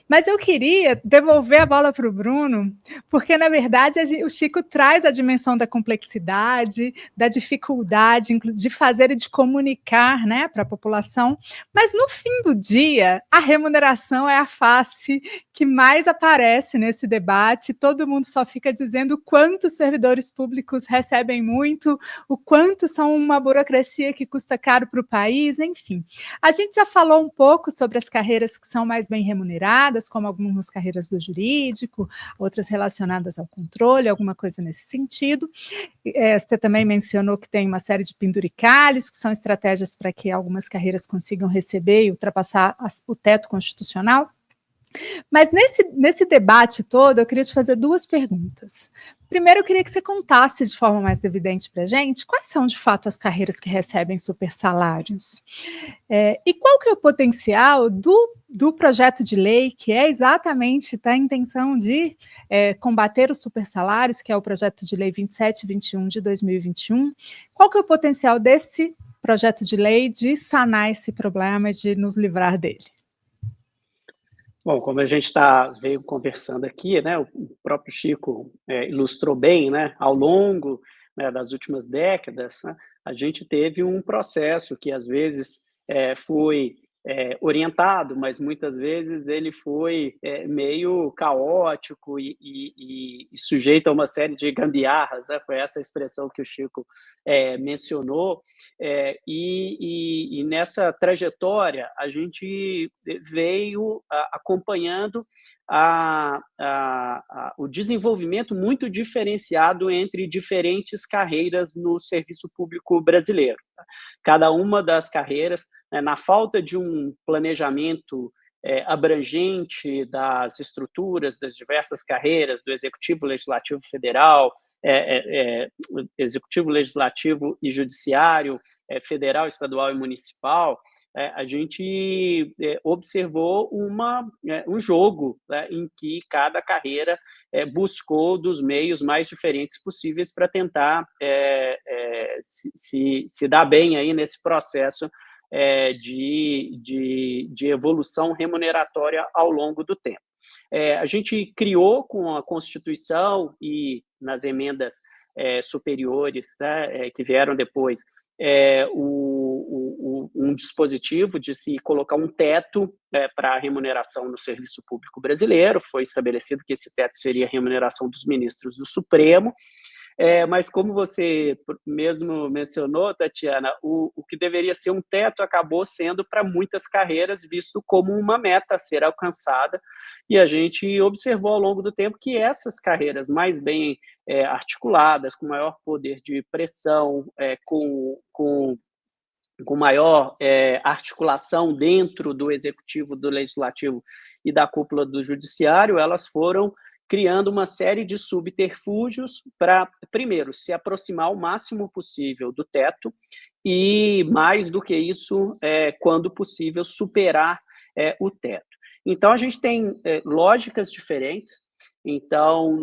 Mas eu queria devolver a bola para o Bruno, porque, na verdade, o Chico traz a dimensão da complexidade, da dificuldade de fazer e de comunicar, né, para a população, mas, no fim do dia, a remuneração é a face que mais aparece nesse debate. Todo mundo só fica dizendo o quanto os servidores públicos recebem muito, o quanto são uma burocracia que custa caro para o país, enfim. A gente já falou um pouco sobre as carreiras que são mais bem remuneradas, como algumas carreiras do jurídico, outras relacionadas ao controle, alguma coisa nesse sentido. Você também mencionou que tem uma série de penduricalhos, que são estratégias para que algumas carreiras consigam receber e ultrapassar o teto constitucional. Mas nesse debate todo, eu queria te fazer duas perguntas. Primeiro, eu queria que você contasse de forma mais evidente para a gente quais são, de fato, as carreiras que recebem super salários. E qual que é o potencial do projeto de lei, que é exatamente a intenção de combater os super salários, que é o projeto de lei 2721 de 2021. Qual que é o potencial desse projeto de lei de sanar esse problema e de nos livrar dele? Bom, como a gente veio conversando aqui, né, o próprio Chico ilustrou bem, né, ao longo, né, das últimas décadas, né, a gente teve um processo que às vezes foi orientado, mas muitas vezes ele foi meio caótico e sujeito a uma série de gambiarras, né? Foi essa a expressão que o Chico mencionou, e nessa trajetória a gente veio acompanhando o desenvolvimento muito diferenciado entre diferentes carreiras no serviço público brasileiro. Cada uma das carreiras, na falta de um planejamento abrangente das estruturas das diversas carreiras do Executivo Legislativo Federal, Executivo Legislativo e Judiciário, Federal, Estadual e Municipal, a gente observou um jogo, né, em que cada carreira buscou dos meios mais diferentes possíveis para tentar se dar bem aí nesse processo de evolução remuneratória ao longo do tempo. A gente criou com a Constituição e nas emendas superiores, né, que vieram depois, um dispositivo de se colocar um teto para a remuneração no serviço público brasileiro. Foi estabelecido que esse teto seria a remuneração dos ministros do Supremo, mas como você mesmo mencionou, Tatiana, o que deveria ser um teto acabou sendo para muitas carreiras visto como uma meta a ser alcançada, e a gente observou ao longo do tempo que essas carreiras mais bem articuladas, com maior poder de pressão, com maior articulação dentro do Executivo, do Legislativo e da cúpula do Judiciário, elas foram criando uma série de subterfúgios para, primeiro, se aproximar o máximo possível do teto e, mais do que isso, quando possível, superar o teto. Então, a gente tem lógicas diferentes. Então,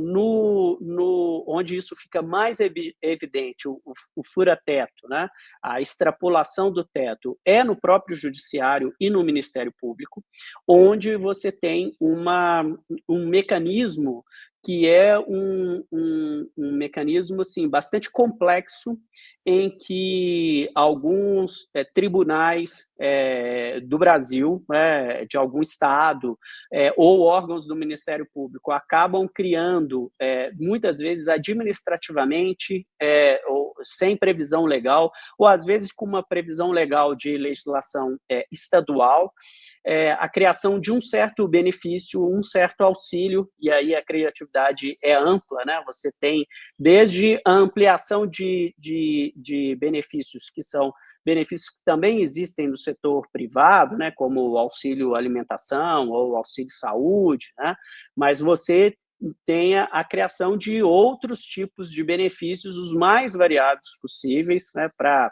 onde isso fica mais evidente, o fura-teto, né? A extrapolação do teto é no próprio judiciário e no Ministério Público, onde você tem um mecanismo que é um mecanismo assim, bastante complexo, em que alguns tribunais do Brasil, de algum estado, ou órgãos do Ministério Público acabam criando, muitas vezes administrativamente, ou sem previsão legal, ou às vezes com uma previsão legal de legislação estadual, a criação de um certo benefício, um certo auxílio, e aí a criatividade é ampla, né? Você tem desde a ampliação de benefícios que são benefícios que também existem no setor privado, né, como o auxílio alimentação ou auxílio saúde, né, mas você tenha a criação de outros tipos de benefícios, os mais variados possíveis, né, para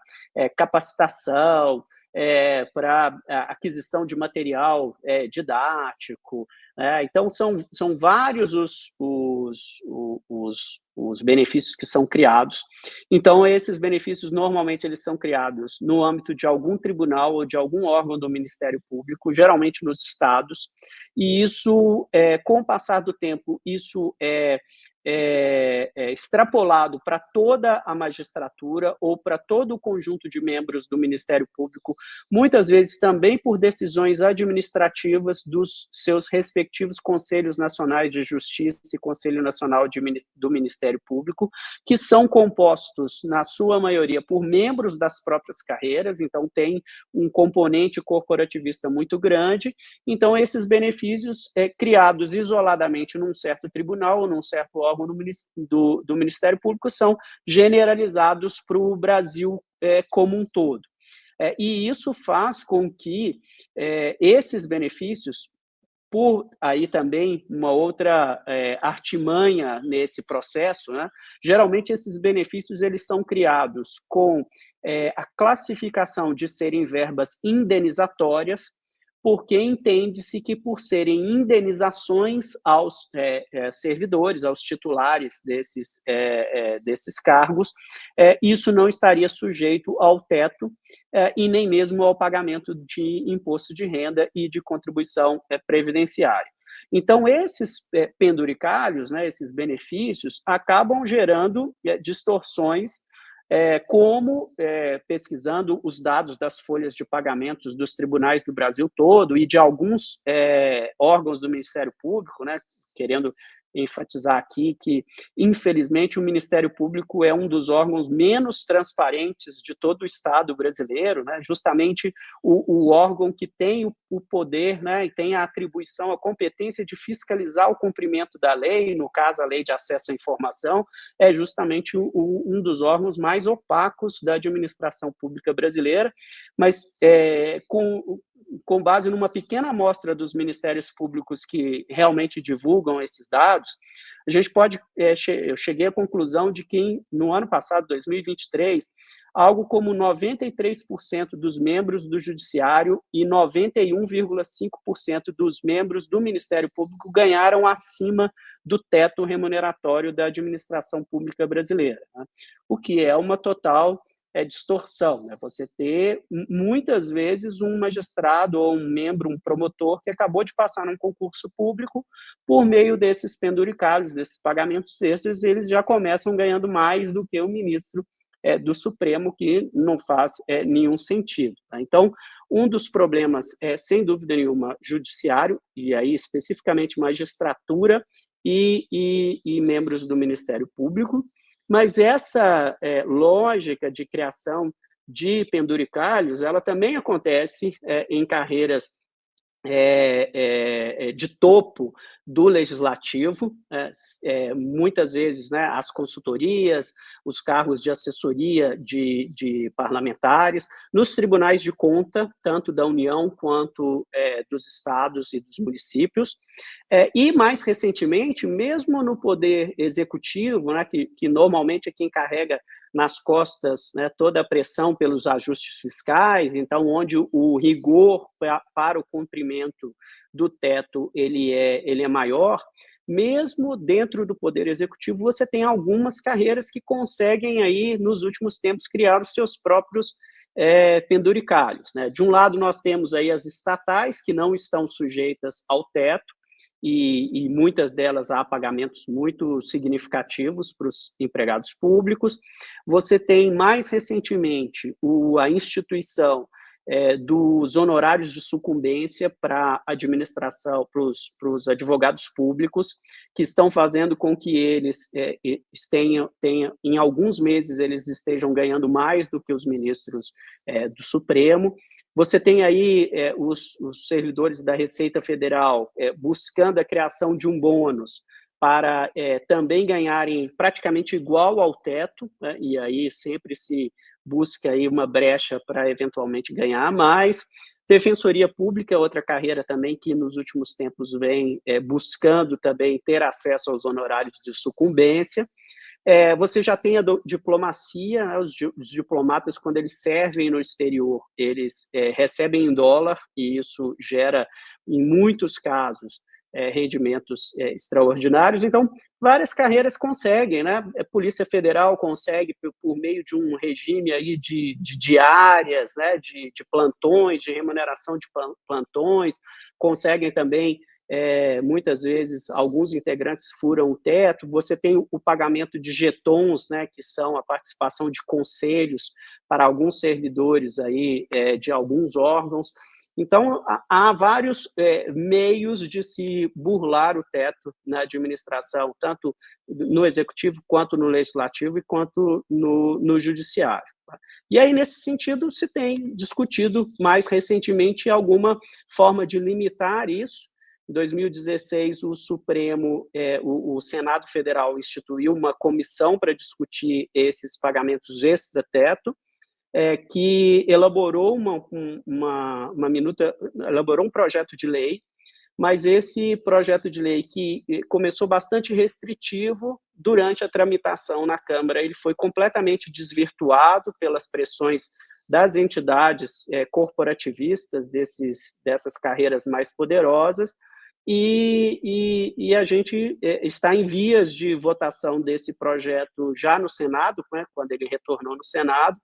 capacitação, para aquisição de material didático. Então, são vários os benefícios que são criados. Então, esses benefícios, normalmente, eles são criados no âmbito de algum tribunal ou de algum órgão do Ministério Público, geralmente nos estados, e isso, com o passar do tempo, isso é extrapolado para toda a magistratura ou para todo o conjunto de membros do Ministério Público, muitas vezes também por decisões administrativas dos seus respectivos Conselhos Nacionais de Justiça e Conselho Nacional do Ministério Público, que são compostos, na sua maioria, por membros das próprias carreiras, então tem um componente corporativista muito grande. Então, esses benefícios criados isoladamente num certo tribunal ou num certo órgão do Ministério Público são generalizados para o Brasil como um todo. E isso faz com que esses benefícios, por aí também uma outra artimanha nesse processo, né? Geralmente esses benefícios eles são criados com a classificação de serem verbas indenizatórias, porque entende-se que, por serem indenizações aos servidores, aos titulares desses cargos, isso não estaria sujeito ao teto e nem mesmo ao pagamento de imposto de renda e de contribuição previdenciária. Então, esses penduricalhos, né, esses benefícios, acabam gerando distorções, como pesquisando os dados das folhas de pagamentos dos tribunais do Brasil todo e de alguns órgãos do Ministério Público, né, querendo enfatizar aqui que, infelizmente, o Ministério Público é um dos órgãos menos transparentes de todo o Estado brasileiro, né? Justamente o órgão que tem o poder, né, e tem a atribuição, a competência de fiscalizar o cumprimento da lei, no caso, a Lei de Acesso à Informação, é justamente um dos órgãos mais opacos da administração pública brasileira, mas com base numa pequena amostra dos ministérios públicos que realmente divulgam esses dados, a gente pode, eu cheguei à conclusão de que no ano passado, 2023, algo como 93% dos membros do Judiciário e 91,5% dos membros do Ministério Público ganharam acima do teto remuneratório da administração pública brasileira, né? O que é uma total distorção, né? Você ter, muitas vezes, um magistrado ou um membro, um promotor, que acabou de passar num concurso público, por meio desses penduricalhos, desses pagamentos extras, eles já começam ganhando mais do que o ministro do Supremo, que não faz nenhum sentido, tá? Então, um dos problemas é, sem dúvida nenhuma, judiciário, e aí especificamente magistratura e membros do Ministério Público, mas essa lógica de criação de penduricalhos, ela também acontece em carreiras de topo do legislativo, muitas vezes, né, as consultorias, os cargos de assessoria de parlamentares, nos tribunais de conta, tanto da União quanto dos estados e dos municípios, e mais recentemente, mesmo no poder executivo, né, que normalmente é quem carrega nas costas, né, toda a pressão pelos ajustes fiscais, então onde o rigor para o cumprimento do teto ele é maior, mesmo dentro do Poder Executivo, você tem algumas carreiras que conseguem aí, nos últimos tempos, criar os seus próprios penduricalhos, né? De um lado, nós temos aí as estatais, que não estão sujeitas ao teto, e muitas delas há pagamentos muito significativos para os empregados públicos. Você tem, mais recentemente, a instituição dos honorários de sucumbência para a administração, para os advogados públicos, que estão fazendo com que eles tenham, em alguns meses, eles estejam ganhando mais do que os ministros do Supremo. Você tem aí os servidores da Receita Federal buscando a criação de um bônus para também ganharem praticamente igual ao teto, né? E aí sempre se busca aí uma brecha para eventualmente ganhar mais. Defensoria Pública é outra carreira também que nos últimos tempos vem buscando também ter acesso aos honorários de sucumbência. Você já tem a diplomacia, né? Os diplomatas, quando eles servem no exterior, eles recebem em dólar, e isso gera, em muitos casos, rendimentos extraordinários. Então, várias carreiras conseguem, né? A Polícia Federal consegue, por meio de um regime aí de diárias, né? de plantões, de remuneração de plantões, conseguem também, muitas vezes, alguns integrantes furam o teto. Você tem o pagamento de jetons, né? Que são a participação de conselhos para alguns servidores aí, de alguns órgãos. Então, há vários meios de se burlar o teto na administração, tanto no executivo, quanto no legislativo, e quanto no judiciário. E aí, nesse sentido, se tem discutido mais recentemente alguma forma de limitar isso. Em 2016, o Supremo, o Senado Federal instituiu uma comissão para discutir esses pagamentos extra-teto, que elaborou elaborou um projeto de lei, mas esse projeto de lei, que começou bastante restritivo durante a tramitação na Câmara, ele foi completamente desvirtuado pelas pressões das entidades corporativistas dessas carreiras mais poderosas, e a gente está em vias de votação desse projeto já no Senado, né, quando ele retornou no Senado,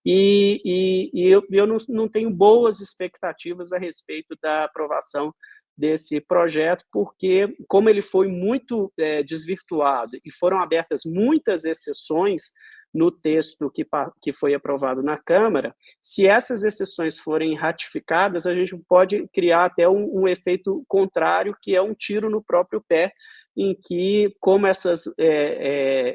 e eu não tenho boas expectativas a respeito da aprovação desse projeto, porque, como ele foi muito desvirtuado e foram abertas muitas exceções no texto que foi aprovado na Câmara, se essas exceções forem ratificadas, a gente pode criar até um efeito contrário, que é um tiro no próprio pé, em que, como essas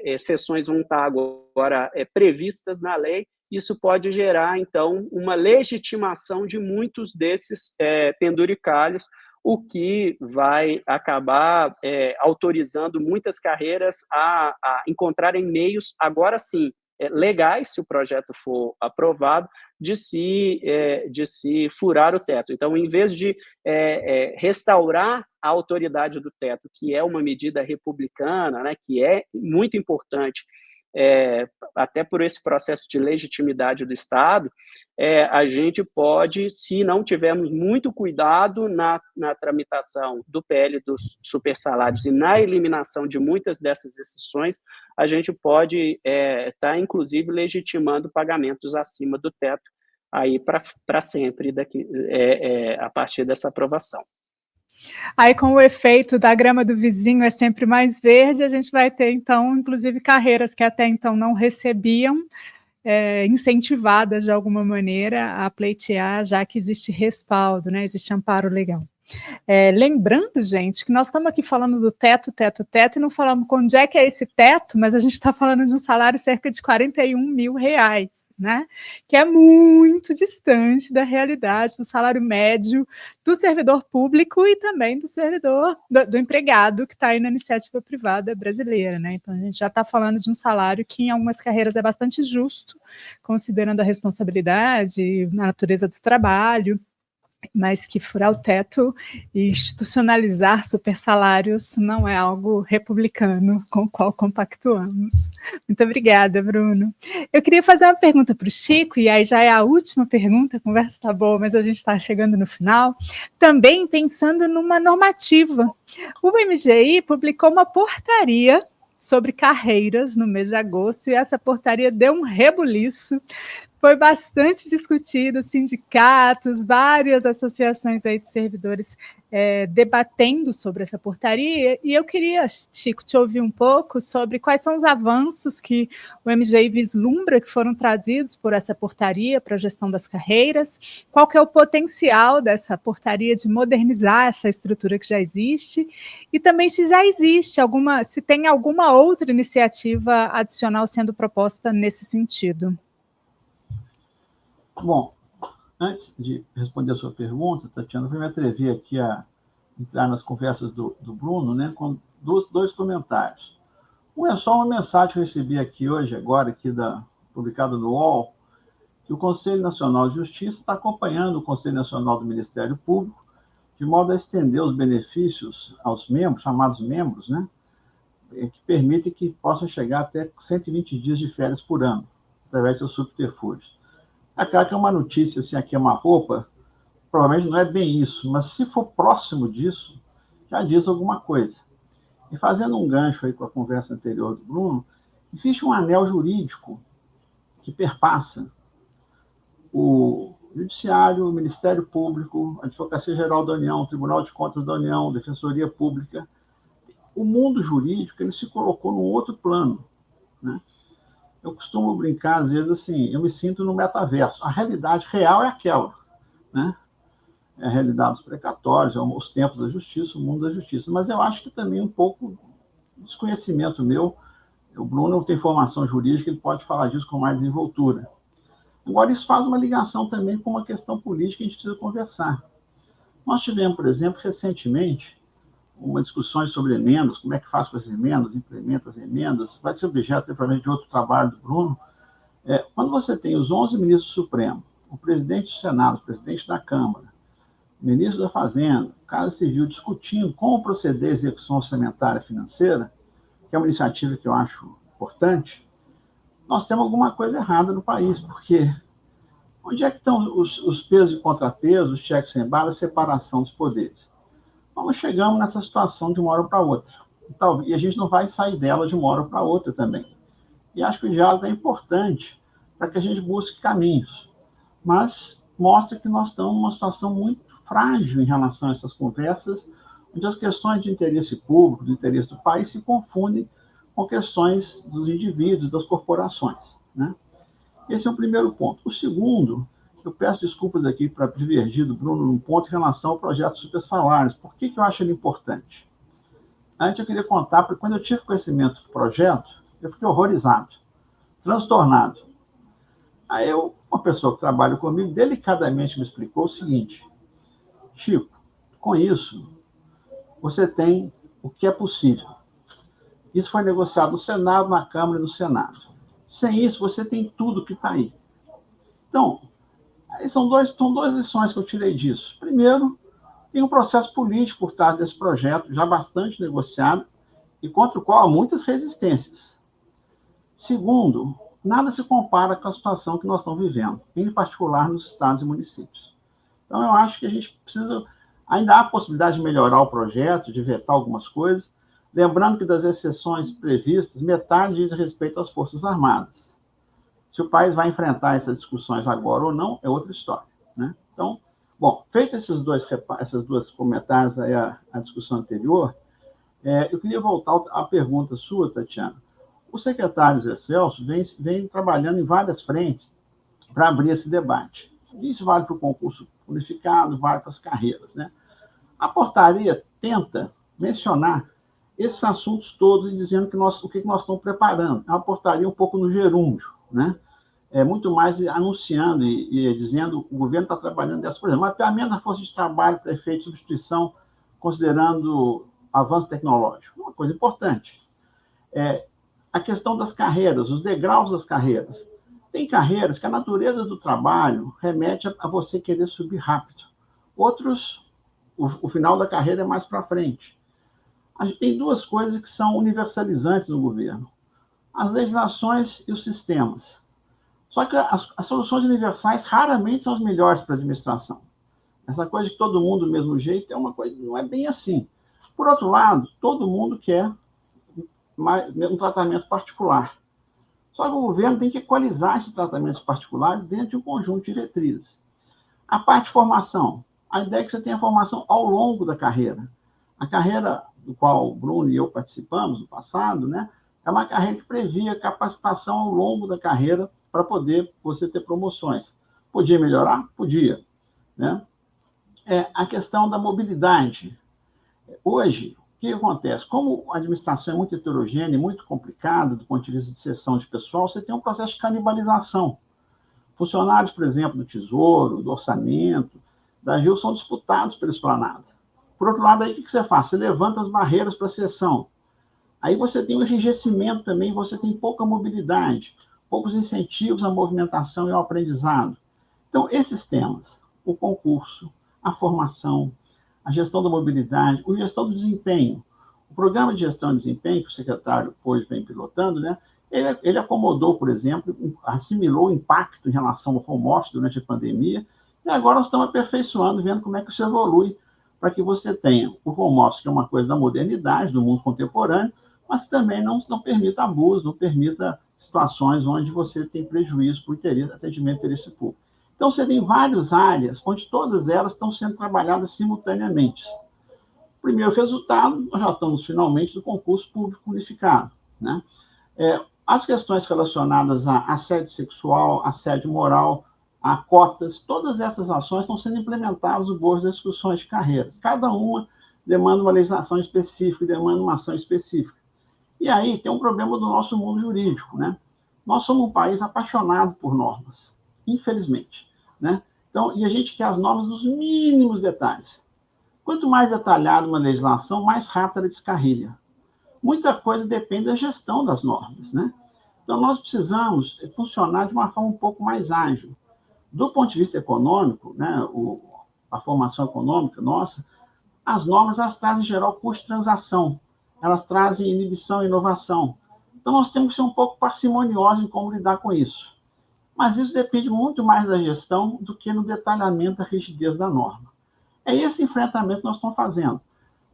exceções vão estar agora previstas na lei, isso pode gerar, então, uma legitimação de muitos desses penduricalhos, o que vai acabar autorizando muitas carreiras a encontrarem meios, agora sim, legais, se o projeto for aprovado, de se furar o teto. Então, em vez de restaurar a autoridade do teto, que é uma medida republicana, né, que é muito importante, até por esse processo de legitimidade do Estado, a gente pode, se não tivermos muito cuidado na tramitação do PL dos supersalários e na eliminação de muitas dessas exceções, a gente pode estar, inclusive, legitimando pagamentos acima do teto aí para sempre, a partir dessa aprovação. Aí, com o efeito da grama do vizinho é sempre mais verde, a gente vai ter, então, inclusive, carreiras que até então não recebiam, incentivadas de alguma maneira a pleitear, já que existe respaldo, né? Existe amparo legal. Lembrando, gente, que nós estamos aqui falando do teto, e não falamos onde é que é esse teto, mas a gente está falando de um salário cerca de R$41 mil, né? Que é muito distante da realidade do salário médio do servidor público e também do servidor, do empregado que está aí na iniciativa privada brasileira, né? Então, a gente já está falando de um salário que em algumas carreiras é bastante justo, considerando a responsabilidade, a natureza do trabalho, mas que furar o teto e institucionalizar supersalários não é algo republicano com o qual compactuamos. Muito obrigada, Bruno. Eu queria fazer uma pergunta para o Chico, e aí já é a última pergunta, a conversa está boa, mas a gente está chegando no final, também pensando numa normativa. O MGI publicou uma portaria sobre carreiras no mês de agosto, e essa portaria deu um rebuliço. Foi bastante discutido, sindicatos, várias associações aí de servidores debatendo sobre essa portaria, e eu queria, Chico, te ouvir um pouco sobre quais são os avanços que o MGI vislumbra que foram trazidos por essa portaria para a gestão das carreiras, qual que é o potencial dessa portaria de modernizar essa estrutura que já existe, e também se já existe se tem alguma outra iniciativa adicional sendo proposta nesse sentido. Bom, antes de responder a sua pergunta, Tatiana, eu vou me atrever aqui a entrar nas conversas do Bruno, né, com dois comentários. Um é só uma mensagem que eu recebi aqui hoje, agora, publicado no UOL, que o Conselho Nacional de Justiça está acompanhando o Conselho Nacional do Ministério Público, de modo a estender os benefícios aos membros, chamados membros, né, que permitem que possam chegar até 120 dias de férias por ano, através dos subterfúgios. É claro que é uma notícia, assim, aqui é uma roupa, provavelmente não é bem isso, mas se for próximo disso, já diz alguma coisa. E fazendo um gancho aí com a conversa anterior do Bruno, existe um anel jurídico que perpassa o Judiciário, o Ministério Público, a Advocacia Geral da União, o Tribunal de Contas da União, a Defensoria Pública. O mundo jurídico, ele se colocou num outro plano, né? Eu costumo brincar, às vezes, assim, eu me sinto no metaverso. A realidade real é aquela, né? É a realidade dos precatórios, os tempos da justiça, o mundo da justiça. Mas eu acho que também um pouco desconhecimento meu. O Bruno tem formação jurídica, ele pode falar disso com mais desenvoltura. Agora, isso faz uma ligação também com uma questão política que a gente precisa conversar. Nós tivemos, por exemplo, recentemente, uma discussão sobre emendas, como é que faz com as emendas, implementa as emendas, vai ser objeto, provavelmente, de outro trabalho do Bruno. Quando você tem os 11 ministros do Supremo, o presidente do Senado, o presidente da Câmara, o ministro da Fazenda, Casa Civil, discutindo como proceder a execução orçamentária financeira, que é uma iniciativa que eu acho importante, nós temos alguma coisa errada no país, porque onde é que estão os pesos e contrapesos, os cheques sem bala, a separação dos poderes? Nós chegamos nessa situação de uma hora para outra. E a gente não vai sair dela de uma hora para outra também. E acho que o diálogo é importante para que a gente busque caminhos. Mas mostra que nós estamos numa situação muito frágil em relação a essas conversas, onde as questões de interesse público, de interesse do país, se confundem com questões dos indivíduos, das corporações, né? Esse é o primeiro ponto. O segundo, eu peço desculpas aqui para divergir do Bruno num ponto em relação ao projeto de supersalários. Por que eu acho ele importante? Antes eu queria contar, porque quando eu tive conhecimento do projeto, eu fiquei horrorizado, transtornado. Aí uma pessoa que trabalha comigo, delicadamente me explicou o seguinte: Chico, com isso, você tem o que é possível. Isso foi negociado no Senado, na Câmara e no Senado. Sem isso, você tem tudo que está aí. Então, são duas lições que eu tirei disso. Primeiro, tem um processo político por trás desse projeto, já bastante negociado, e contra o qual há muitas resistências. Segundo, nada se compara com a situação que nós estamos vivendo, em particular nos estados e municípios. Então, eu acho que a gente precisa... Ainda há a possibilidade de melhorar o projeto, de vetar algumas coisas, lembrando que das exceções previstas, metade diz respeito às Forças Armadas. Se o país vai enfrentar essas discussões agora ou não, é outra história, né? Então, bom, feito esses dois comentários aí à discussão anterior, eu queria voltar à pergunta sua, Tatiana. O secretário Zé Celso vem trabalhando em várias frentes para abrir esse debate. Isso vale para o concurso unificado, vale para as carreiras, né? A portaria tenta mencionar esses assuntos todos e dizendo o que nós estamos preparando. É uma portaria um pouco no gerúndio, né? Muito mais anunciando e dizendo que o governo está trabalhando dessa coisa. Mapeamento da força de trabalho para efeito de substituição, considerando avanço tecnológico. Uma coisa importante. A questão das carreiras, os degraus das carreiras. Tem carreiras que a natureza do trabalho remete a você querer subir rápido. Outros, o final da carreira é mais para frente. A gente tem duas coisas que são universalizantes no governo: as legislações e os sistemas. Só que as soluções universais raramente são as melhores para a administração. Essa coisa de todo mundo do mesmo jeito é uma coisa, não é bem assim. Por outro lado, todo mundo quer um tratamento particular. Só que o governo tem que equalizar esses tratamentos particulares dentro de um conjunto de diretrizes. A parte de formação. A ideia é que você tenha formação ao longo da carreira. A carreira do qual o Bruno e eu participamos no passado, né, é uma carreira que previa capacitação ao longo da carreira para poder você ter promoções. Podia melhorar? Podia. Né? A questão da mobilidade. Hoje, o que acontece? Como a administração é muito heterogênea, muito complicada do ponto de vista de seleção de pessoal, você tem um processo de canibalização. Funcionários, por exemplo, do Tesouro, do Orçamento, da AGIL, são disputados pela esplanada. Por outro lado, aí, o que você faz? Você levanta as barreiras para a seleção. Aí você tem um enrijecimento também, você tem pouca mobilidade, poucos incentivos à movimentação e ao aprendizado. Então, esses temas, o concurso, a formação, a gestão da mobilidade, a gestão do desempenho. O programa de gestão de desempenho, que o secretário hoje vem pilotando, né, ele acomodou, por exemplo, assimilou o impacto em relação ao home office durante a pandemia, e agora nós estamos aperfeiçoando, vendo como é que isso evolui, para que você tenha o home office, que é uma coisa da modernidade, do mundo contemporâneo, mas também não permita abuso, não permita situações onde você tem prejuízo por atendimento de interesse público. Então, você tem várias áreas onde todas elas estão sendo trabalhadas simultaneamente. Primeiro resultado, nós já estamos finalmente no concurso público unificado. Né? As questões relacionadas a assédio sexual, assédio moral, a cotas, todas essas ações estão sendo implementadas no bojo das discussões de carreiras. Cada uma demanda uma legislação específica, demanda uma ação específica. E aí tem um problema do nosso mundo jurídico. Né? Nós somos um país apaixonado por normas, infelizmente. Né? Então, e a gente quer as normas nos mínimos detalhes. Quanto mais detalhada uma legislação, mais rápido ela descarrilha. Muita coisa depende da gestão das normas. Né? Então, nós precisamos funcionar de uma forma um pouco mais ágil. Do ponto de vista econômico, né, a formação econômica nossa, as normas elas trazem, em geral, custo de transação, elas trazem inibição e inovação. Então, nós temos que ser um pouco parcimoniosos em como lidar com isso. Mas isso depende muito mais da gestão do que no detalhamento da rigidez da norma. É esse enfrentamento que nós estamos fazendo.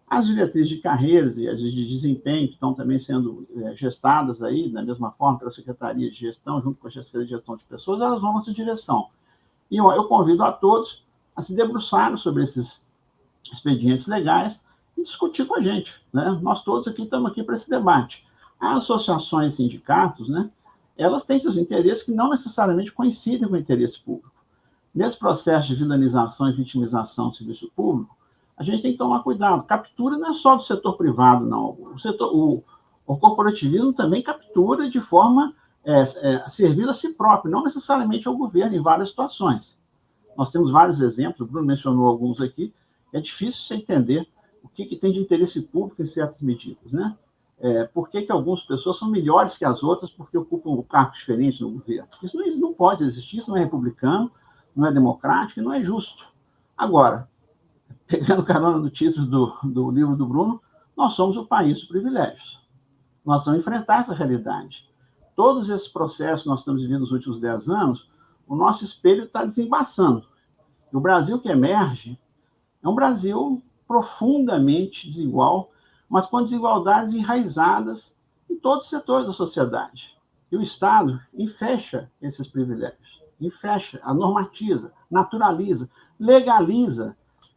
As diretrizes de carreiras e as de desempenho, que estão também sendo gestadas aí, da mesma forma pela Secretaria de Gestão, junto com a Secretaria de Gestão de Pessoas, elas vão nessa direção. E eu convido a todos a se debruçarem sobre esses expedientes legais e discutir com a gente. Né? Nós todos aqui estamos aqui para esse debate. As associações e sindicatos, né, elas têm seus interesses que não necessariamente coincidem com o interesse público. Nesse processo de vilanização e vitimização do serviço público, a gente tem que tomar cuidado. Captura não é só do setor privado, não. O corporativismo também captura de forma servir a si próprio, não necessariamente ao governo, em várias situações. Nós temos vários exemplos, o Bruno mencionou alguns aqui. É difícil você entender o que tem de interesse público em certas medidas, né? Por que algumas pessoas são melhores que as outras porque ocupam cargos diferentes no governo? Isso não pode existir, isso não é republicano, não é democrático e não é justo. Agora, pegando carona no título do livro do Bruno, nós somos o país dos privilégios. Nós vamos enfrentar essa realidade. Todos esses processos que nós estamos vivendo nos últimos 10 anos, o nosso espelho está desembaçando. E o Brasil que emerge é um Brasil profundamente desigual, mas com desigualdades enraizadas em todos os setores da sociedade. E o Estado enfecha esses privilégios, normatiza, naturaliza, legaliza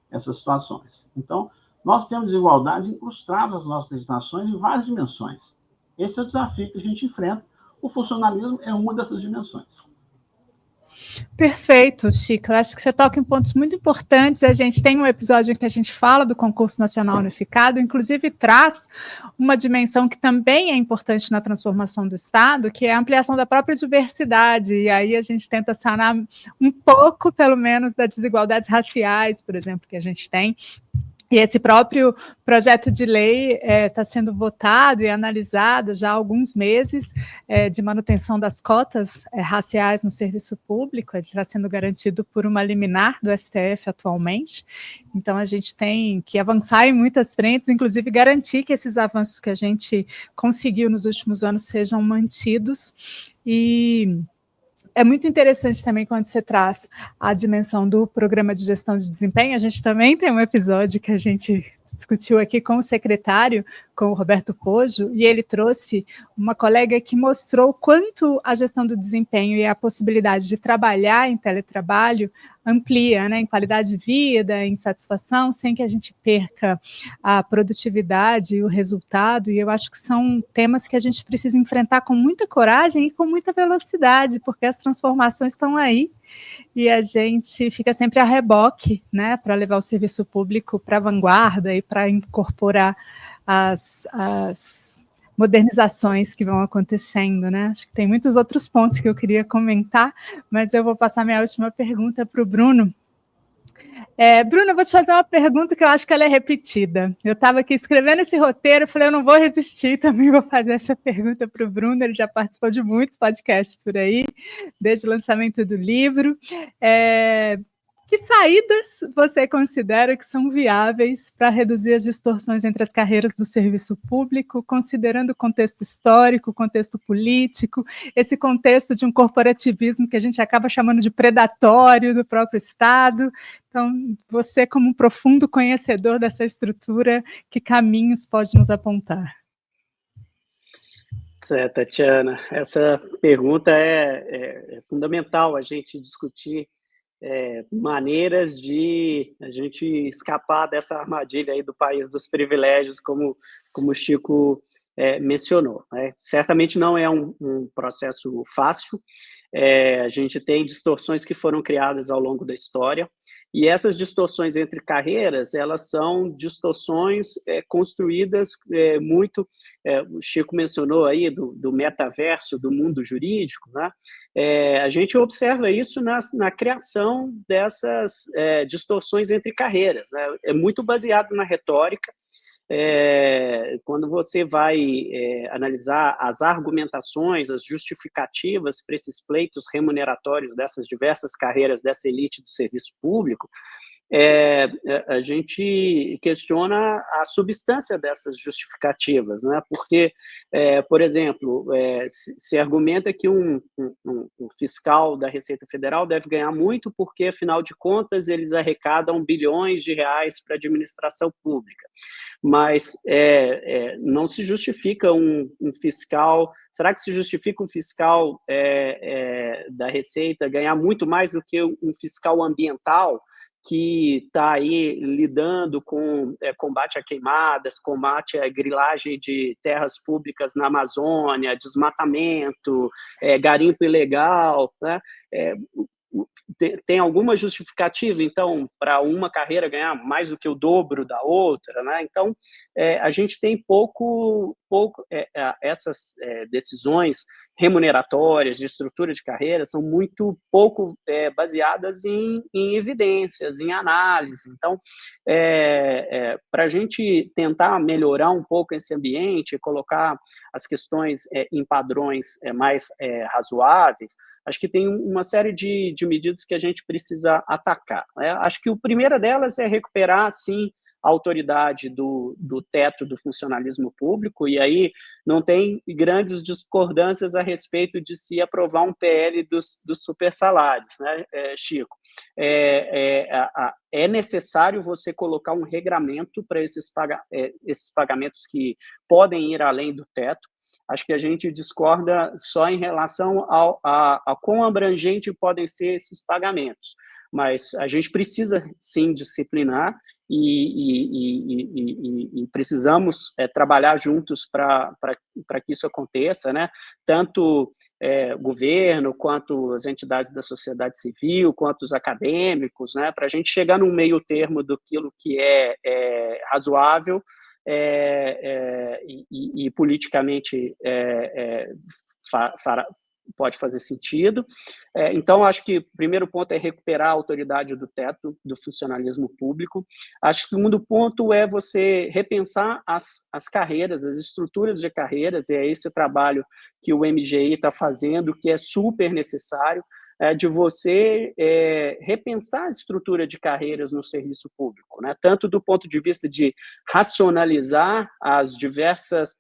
essas situações. Então, nós temos desigualdades incrustadas nas nossas legislações em várias dimensões. Esse é o desafio que a gente enfrenta. O funcionalismo é uma dessas dimensões. Perfeito, Chico. Eu acho que você toca em pontos muito importantes. A gente tem um episódio em que a gente fala do Concurso Nacional Unificado, inclusive traz uma dimensão que também é importante na transformação do Estado, que é a ampliação da própria diversidade. E aí a gente tenta sanar um pouco, pelo menos, das desigualdades raciais, por exemplo, que a gente tem. E esse próprio projeto de lei está sendo votado e analisado já há alguns meses, de manutenção das cotas raciais no serviço público. Ele está sendo garantido por uma liminar do STF atualmente. Então, a gente tem que avançar em muitas frentes, inclusive garantir que esses avanços que a gente conseguiu nos últimos anos sejam mantidos. E é muito interessante também quando você traz a dimensão do programa de gestão de desempenho. A gente também tem um episódio que a gente discutiu aqui com o secretário, com o Roberto Poggio, e ele trouxe uma colega que mostrou quanto a gestão do desempenho e a possibilidade de trabalhar em teletrabalho amplia, né, em qualidade de vida, em satisfação, sem que a gente perca a produtividade e o resultado. E eu acho que são temas que a gente precisa enfrentar com muita coragem e com muita velocidade, porque as transformações estão aí e a gente fica sempre a reboque, né, para levar o serviço público para a vanguarda e para incorporar as modernizações que vão acontecendo, né? Acho que tem muitos outros pontos que eu queria comentar, mas eu vou passar minha última pergunta para o Bruno. Bruno, eu vou te fazer uma pergunta que eu acho que ela é repetida. Eu estava aqui escrevendo esse roteiro, falei, eu não vou resistir, também vou fazer essa pergunta para o Bruno, ele já participou de muitos podcasts por aí, desde o lançamento do livro. Que saídas você considera que são viáveis para reduzir as distorções entre as carreiras do serviço público, considerando o contexto histórico, o contexto político, esse contexto de um corporativismo que a gente acaba chamando de predatório do próprio Estado? Então, você, como um profundo conhecedor dessa estrutura, que caminhos pode nos apontar? Tatiana, essa pergunta é fundamental a gente discutir maneiras de a gente escapar dessa armadilha aí do país dos privilégios, como o Chico mencionou, né? Certamente não é um processo fácil, a gente tem distorções que foram criadas ao longo da história, e essas distorções entre carreiras, elas são distorções construídas muito, o Chico mencionou aí do metaverso, do mundo jurídico, né? A gente observa isso na criação dessas distorções entre carreiras, né? É muito baseado na retórica. Quando você vai analisar as argumentações, as justificativas para esses pleitos remuneratórios dessas diversas carreiras dessa elite do serviço público, a gente questiona a substância dessas justificativas, né? Porque, por exemplo, se argumenta que um fiscal da Receita Federal deve ganhar muito porque, afinal de contas, eles arrecadam bilhões de reais para a administração pública. Mas não se justifica um fiscal... Será que se justifica um fiscal da Receita ganhar muito mais do que um fiscal ambiental que está aí lidando com combate a queimadas, combate à grilagem de terras públicas na Amazônia, desmatamento, garimpo ilegal, né? Tem alguma justificativa, então, para uma carreira ganhar mais do que o dobro da outra, né? Então, a gente tem pouco essas decisões remuneratórias, de estrutura de carreira, são muito pouco baseadas em evidências, em análise. Então, para a gente tentar melhorar um pouco esse ambiente, colocar as questões em padrões mais razoáveis, acho que tem uma série de medidas que a gente precisa atacar, né? Acho que a primeira delas é recuperar, sim, a autoridade do teto do funcionalismo público, e aí não tem grandes discordâncias a respeito de se aprovar um PL dos supersalários, né, Chico? É necessário você colocar um regramento para esses pagamentos que podem ir além do teto. Acho que a gente discorda só em relação a quão abrangente podem ser esses pagamentos, mas a gente precisa, sim, disciplinar e precisamos trabalhar juntos para que isso aconteça, né? Tanto governo, quanto as entidades da sociedade civil, quanto os acadêmicos, né? Para a gente chegar num meio termo daquilo que é razoável, e politicamente pode fazer sentido. Então, acho que o primeiro ponto é recuperar a autoridade do teto do funcionalismo público. Acho que o segundo ponto é você repensar as carreiras, as estruturas de carreiras, e é esse trabalho que o MGI está fazendo, que é super necessário, de você repensar a estrutura de carreiras no serviço público, né? Tanto do ponto de vista de racionalizar as diversas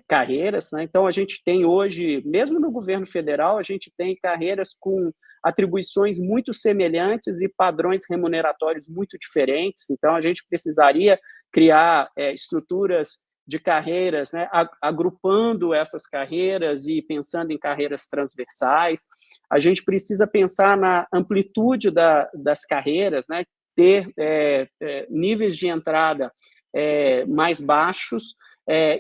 carreiras, né? Então, a gente tem hoje, mesmo no governo federal, a gente tem carreiras com atribuições muito semelhantes e padrões remuneratórios muito diferentes. Então, a gente precisaria criar estruturas de carreiras, né, agrupando essas carreiras e pensando em carreiras transversais. A gente precisa pensar na amplitude das carreiras, né, ter níveis de entrada mais baixos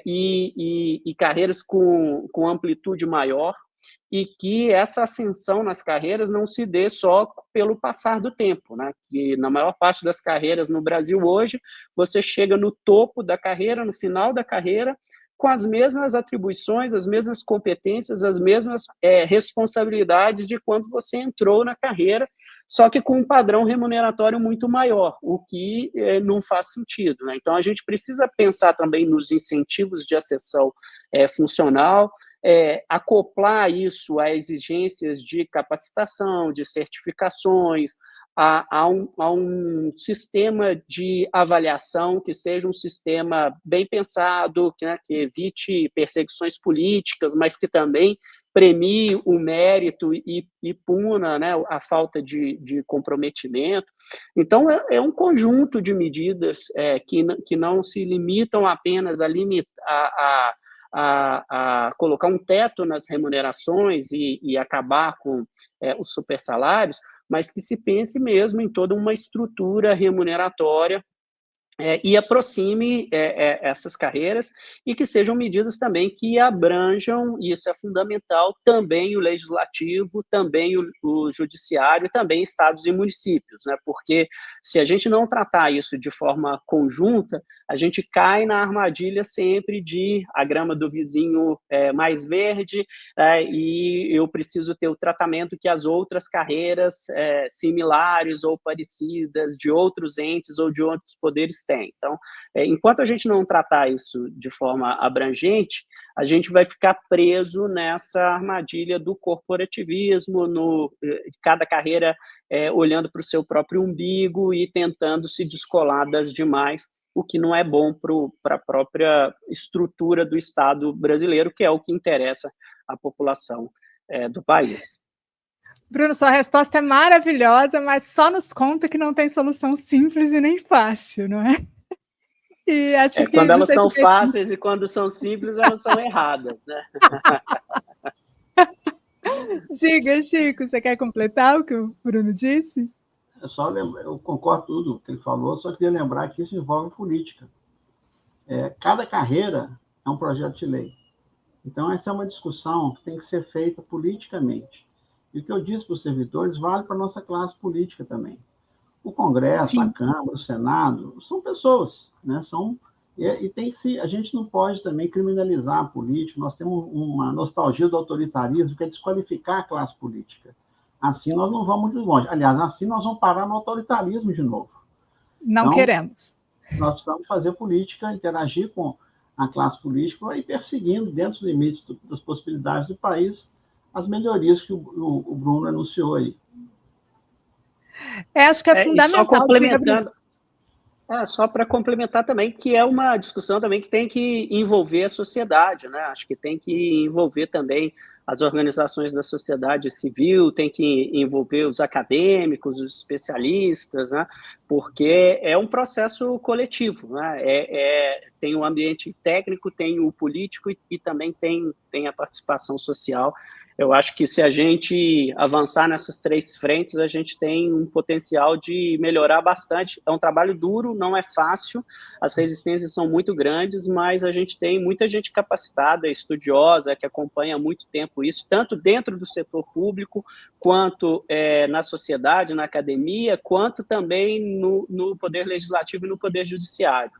e carreiras com amplitude maior, e que essa ascensão nas carreiras não se dê só pelo passar do tempo, né? Que na maior parte das carreiras no Brasil hoje, você chega no topo da carreira, no final da carreira, com as mesmas atribuições, as mesmas competências, as mesmas responsabilidades de quando você entrou na carreira, só que com um padrão remuneratório muito maior, o que não faz sentido, né? Então, a gente precisa pensar também nos incentivos de acessão funcional, acoplar isso a exigências de capacitação, de certificações, a um sistema de avaliação que seja um sistema bem pensado, né, que evite perseguições políticas, mas que também premie o mérito e puna, né, a falta de comprometimento. Então, é um conjunto de medidas que não se limitam apenas a colocar um teto nas remunerações e acabar com os supersalários, mas que se pense mesmo em toda uma estrutura remuneratória e aproxime essas carreiras, e que sejam medidas também que abranjam, e isso é fundamental, também o legislativo, também o judiciário, também estados e municípios, né? Porque se a gente não tratar isso de forma conjunta, a gente cai na armadilha sempre de a grama do vizinho mais verde, e eu preciso ter o tratamento que as outras carreiras similares ou parecidas de outros entes ou de outros poderes tem. Então, enquanto a gente não tratar isso de forma abrangente, a gente vai ficar preso nessa armadilha do corporativismo, cada carreira olhando para o seu próprio umbigo e tentando se descolar das demais, o que não é bom para a própria estrutura do Estado brasileiro, que é o que interessa à população do país. Bruno, sua resposta é maravilhosa, mas só nos conta que não tem solução simples e nem fácil, não é? E acho que quando elas são fáceis e quando são simples, elas são erradas, né? Diga, Chico, você quer completar o que o Bruno disse? Eu concordo com tudo que ele falou, só queria lembrar que isso envolve política. Cada carreira é um projeto de lei. Então, essa é uma discussão que tem que ser feita politicamente. E o que eu disse para os servidores vale para a nossa classe política também. O Congresso, sim, a Câmara, o Senado, são pessoas, né? E tem que a gente não pode também criminalizar a política. Nós temos uma nostalgia do autoritarismo, que é desqualificar a classe política. Assim nós não vamos muito longe. Aliás, assim nós vamos parar no autoritarismo de novo. Não queremos. Nós precisamos fazer política, interagir com a classe política e perseguindo, dentro dos limites das possibilidades do país, as melhorias que o Bruno anunciou aí. Acho que é fundamental. Só complementando, só para complementar também, que é uma discussão também que tem que envolver a sociedade, né? Acho que tem que envolver também as organizações da sociedade civil, tem que envolver os acadêmicos, os especialistas, né? Porque é um processo coletivo, né? Tem o ambiente técnico, tem o político e também tem a participação social. Eu acho que se a gente avançar nessas três frentes, a gente tem um potencial de melhorar bastante. É um trabalho duro, não é fácil, as resistências são muito grandes, mas a gente tem muita gente capacitada, estudiosa, que acompanha há muito tempo isso, tanto dentro do setor público, quanto na sociedade, na academia, quanto também no poder legislativo e no poder judiciário.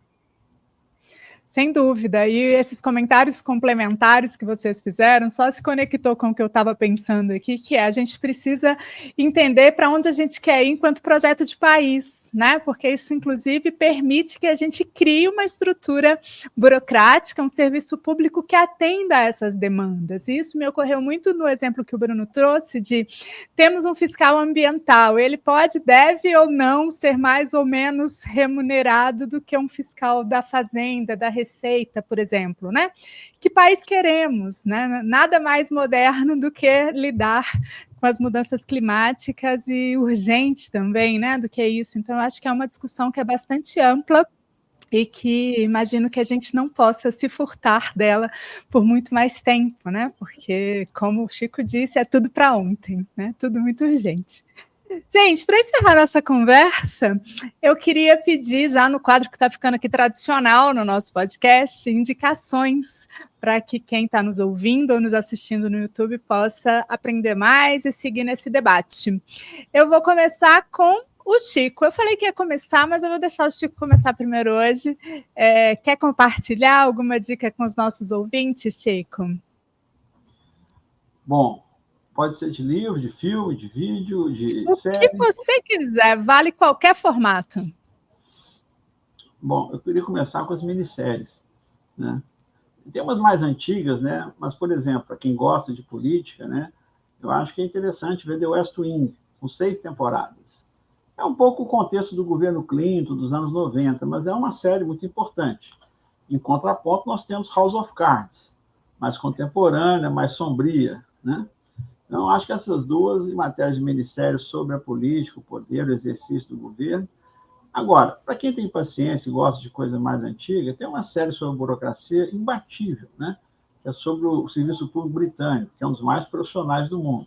Sem dúvida, e esses comentários complementares que vocês fizeram só se conectou com o que eu estava pensando aqui, que é a gente precisa entender para onde a gente quer ir enquanto projeto de país, né? Porque isso, inclusive, permite que a gente crie uma estrutura burocrática, um serviço público que atenda a essas demandas. E isso me ocorreu muito no exemplo que o Bruno trouxe de temos um fiscal ambiental, ele pode, deve ou não ser mais ou menos remunerado do que um fiscal da fazenda, da receita, por exemplo, né? Que país queremos, né? Nada mais moderno do que lidar com as mudanças climáticas e urgente também, né? Do que isso. Então, eu acho que é uma discussão que é bastante ampla e que imagino que a gente não possa se furtar dela por muito mais tempo, né? Porque, como o Chico disse, é tudo para ontem, né? Tudo muito urgente. Gente, para encerrar nossa conversa, eu queria pedir, já no quadro que está ficando aqui tradicional no nosso podcast, indicações para que quem está nos ouvindo ou nos assistindo no YouTube possa aprender mais e seguir nesse debate. Eu vou começar com o Chico. Eu falei que ia começar, mas eu vou deixar o Chico começar primeiro hoje. Quer compartilhar alguma dica com os nossos ouvintes, Chico? Bom, pode ser de livro, de filme, de vídeo, de série. O que você quiser, vale qualquer formato. Bom, eu queria começar com as minisséries, né? Tem umas mais antigas, né? Mas, por exemplo, para quem gosta de política, né? Eu acho que é interessante ver The West Wing, com 6 temporadas. É um pouco o contexto do governo Clinton, dos anos 90, mas é uma série muito importante. Em contraponto, nós temos House of Cards, mais contemporânea, mais sombria, né? Então, acho que essas duas, em matéria de minissérie sobre a política, o poder, o exercício do governo. Agora, para quem tem paciência e gosta de coisa mais antiga, tem uma série sobre burocracia imbatível, né? Que é sobre o Serviço Público Britânico, que é um dos mais profissionais do mundo.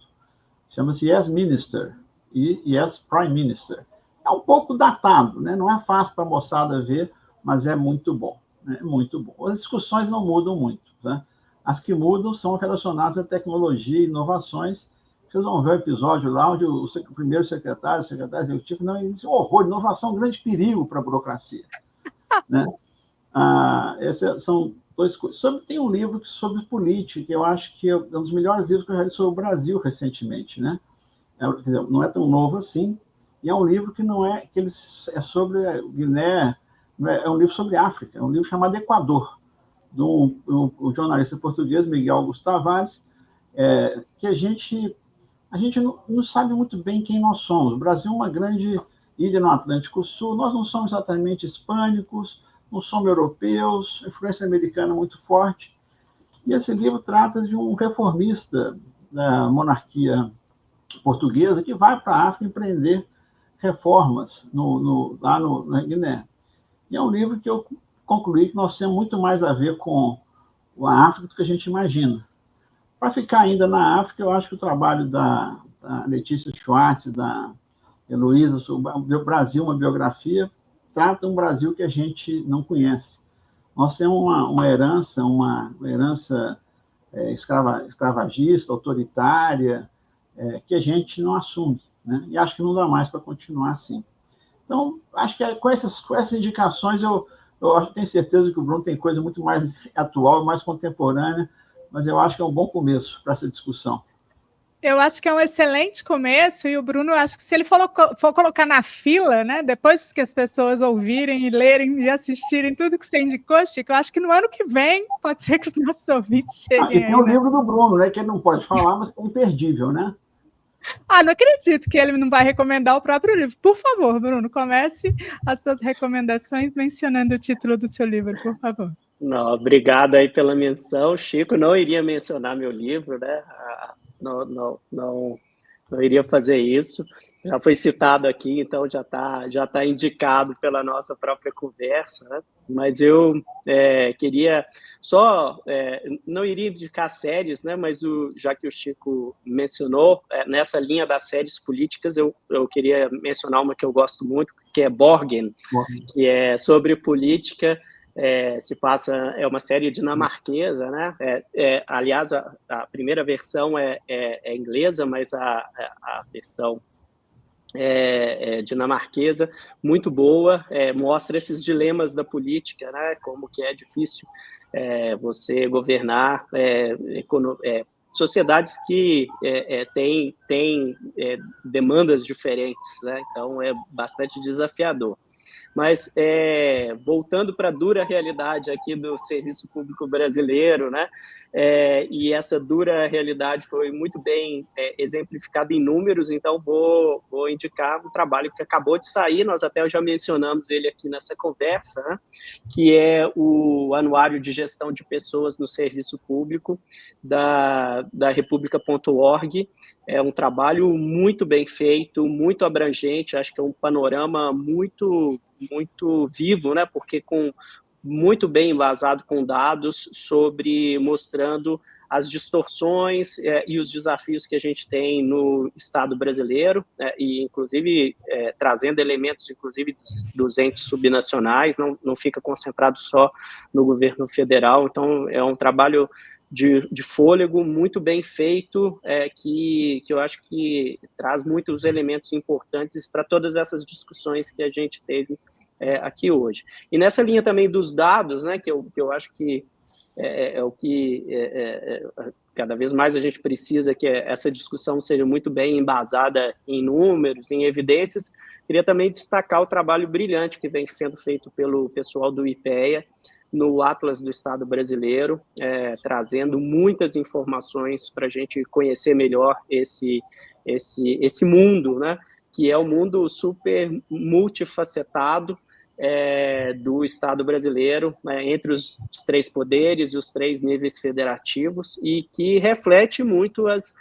Chama-se Yes Minister e Yes Prime Minister. É um pouco datado, né? Não é fácil para a moçada ver, mas é muito bom, né? Muito bom. As discussões não mudam muito, né? As que mudam são relacionadas à tecnologia e inovações. Vocês vão ver o episódio lá onde o primeiro secretário executivo, não, ele disse, horror, inovação, um grande perigo para a burocracia. Né? Esses são dois coisas. Tem um livro sobre política, que eu acho que é um dos melhores livros que eu já li sobre o Brasil recentemente. Né? Quer dizer, não é tão novo assim, e é um livro que não é, que ele é sobre Guiné, é um livro sobre África, é um livro chamado Equador, do jornalista português Miguel Augusto Tavares, que a gente não sabe muito bem quem nós somos. O Brasil é uma grande ilha no Atlântico Sul, nós não somos exatamente hispânicos, não somos europeus, influência americana muito forte. E esse livro trata de um reformista da monarquia portuguesa que vai para a África empreender reformas lá na Guiné. E é um livro que eu concluí que nós temos muito mais a ver com a África do que a gente imagina. Para ficar ainda na África, eu acho que o trabalho da Letícia Schwartz, da Heloísa, sobre o Brasil, uma biografia, trata um Brasil que a gente não conhece. Nós temos uma herança escravagista, autoritária, que a gente não assume, né? E acho que não dá mais para continuar assim. Então, acho que com essas indicações, eu tenho certeza que o Bruno tem coisa muito mais atual, mais contemporânea, mas eu acho que é um bom começo para essa discussão. Eu acho que é um excelente começo, e o Bruno, acho que se ele for colocar na fila, né, depois que as pessoas ouvirem e lerem e assistirem tudo que você indicou, Chico, eu acho que no ano que vem pode ser que os nossos ouvintes cheguem. E tem o livro do Bruno, né, que ele não pode falar, mas é imperdível, né? Não acredito que ele não vai recomendar o próprio livro. Por favor, Bruno, comece as suas recomendações mencionando o título do seu livro, por favor. Não, obrigado aí pela menção, Chico. Não iria mencionar meu livro, né? Não iria fazer isso. Já foi citado aqui, então já tá indicado pela nossa própria conversa, né? Mas eu queria só, não iria indicar séries, né? Mas já que o Chico mencionou, nessa linha das séries políticas, eu queria mencionar uma que eu gosto muito, que é Borgen, que é sobre política. É uma série dinamarquesa, né? Aliás, a primeira versão é inglesa, mas a versão dinamarquesa, muito boa, mostra esses dilemas da política, né, como que é difícil você governar sociedades que têm demandas diferentes, né, então é bastante desafiador. Mas, voltando para a dura realidade aqui do serviço público brasileiro, né, e essa dura realidade foi muito bem exemplificada em números, então vou indicar um trabalho que acabou de sair, nós até já mencionamos ele aqui nessa conversa, né, que é o Anuário de Gestão de Pessoas no Serviço Público da República.org. É um trabalho muito bem feito, muito abrangente, acho que é um panorama muito vivo, né? Porque muito bem embasado com dados mostrando as distorções e os desafios que a gente tem no Estado brasileiro, e inclusive trazendo elementos, inclusive, dos entes subnacionais, não fica concentrado só no governo federal. Então, é um trabalho de fôlego, muito bem feito, que eu acho que traz muitos elementos importantes para todas essas discussões que a gente teve aqui hoje. E nessa linha também dos dados, né, que eu acho que é o que cada vez mais a gente precisa, que essa discussão seja muito bem embasada em números, em evidências. Queria também destacar o trabalho brilhante que vem sendo feito pelo pessoal do IPEA, no Atlas do Estado Brasileiro, trazendo muitas informações para a gente conhecer melhor esse mundo, né, que é um mundo super multifacetado do Estado brasileiro, entre os 3 poderes e os 3 níveis federativos, e que reflete muito as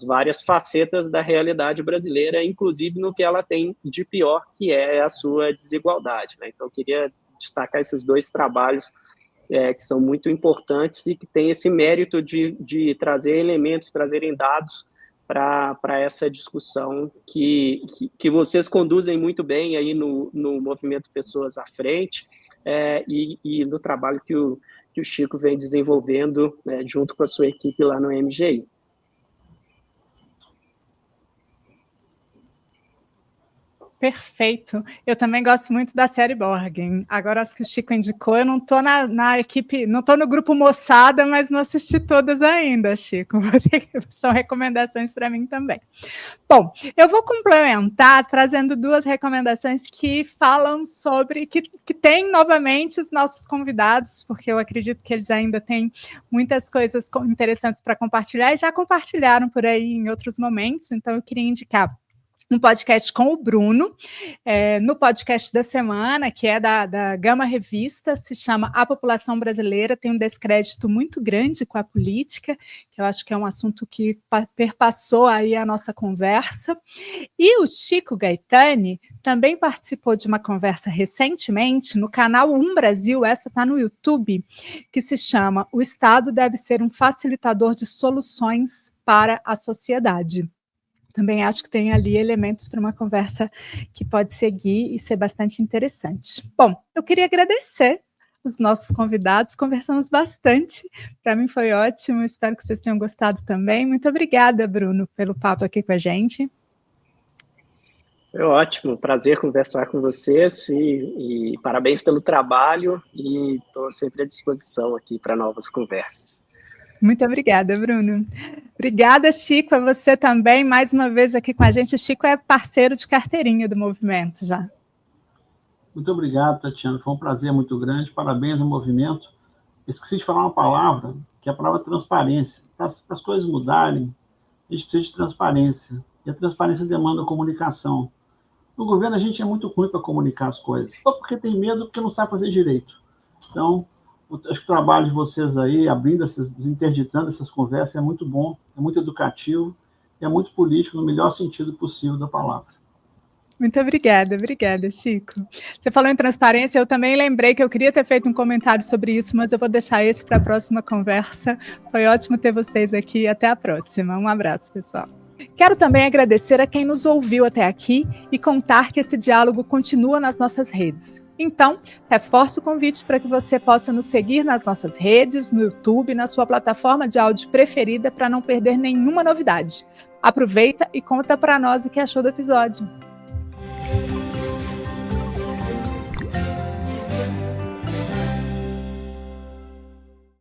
várias facetas da realidade brasileira, inclusive no que ela tem de pior, que é a sua desigualdade, né? Então, eu queria destacar esses 2 trabalhos que são muito importantes e que têm esse mérito de trazer elementos, trazerem dados para essa discussão que vocês conduzem muito bem aí no movimento Pessoas à Frente, e no trabalho que o Chico vem desenvolvendo, junto com a sua equipe lá no MGI. Perfeito. Eu também gosto muito da série Borgen. Agora, as que o Chico indicou, eu não estou na equipe, não estou no grupo Moçada, mas não assisti todas ainda, Chico. São recomendações para mim também. Bom, eu vou complementar trazendo 2 recomendações que falam sobre, que tem novamente os nossos convidados, porque eu acredito que eles ainda têm muitas coisas interessantes para compartilhar, e já compartilharam por aí em outros momentos, então eu queria indicar um podcast com o Bruno, no podcast da semana, que é da Gama Revista, se chama A População Brasileira, tem um descrédito muito grande com a política, que eu acho que é um assunto que perpassou aí a nossa conversa. E o Chico Gaetani também participou de uma conversa recentemente no canal Brasil, essa está no YouTube, que se chama O Estado deve ser um facilitador de soluções para a sociedade. Também acho que tem ali elementos para uma conversa que pode seguir e ser bastante interessante. Bom, eu queria agradecer os nossos convidados, conversamos bastante, para mim foi ótimo, espero que vocês tenham gostado também. Muito obrigada, Bruno, pelo papo aqui com a gente. É ótimo, prazer conversar com vocês e parabéns pelo trabalho, e estou sempre à disposição aqui para novas conversas. Muito obrigada, Bruno. Obrigada, Chico, a você também, mais uma vez aqui com a gente. O Chico é parceiro de carteirinha do movimento já. Muito obrigado, Tatiana, foi um prazer muito grande, parabéns ao movimento. Esqueci de falar uma palavra, que é a palavra transparência. Para as coisas mudarem, a gente precisa de transparência, e a transparência demanda comunicação. No governo, a gente é muito ruim para comunicar as coisas, só porque tem medo, porque não sabe fazer direito. Então, acho que o trabalho de vocês aí, desinterditando essas conversas, é muito bom, é muito educativo, e é muito político, no melhor sentido possível da palavra. Muito obrigada, Chico. Você falou em transparência, eu também lembrei que eu queria ter feito um comentário sobre isso, mas eu vou deixar esse para a próxima conversa. Foi ótimo ter vocês aqui, até a próxima. Um abraço, pessoal. Quero também agradecer a quem nos ouviu até aqui e contar que esse diálogo continua nas nossas redes. Então, reforço o convite para que você possa nos seguir nas nossas redes, no YouTube, na sua plataforma de áudio preferida, para não perder nenhuma novidade. Aproveita e conta para nós o que achou do episódio.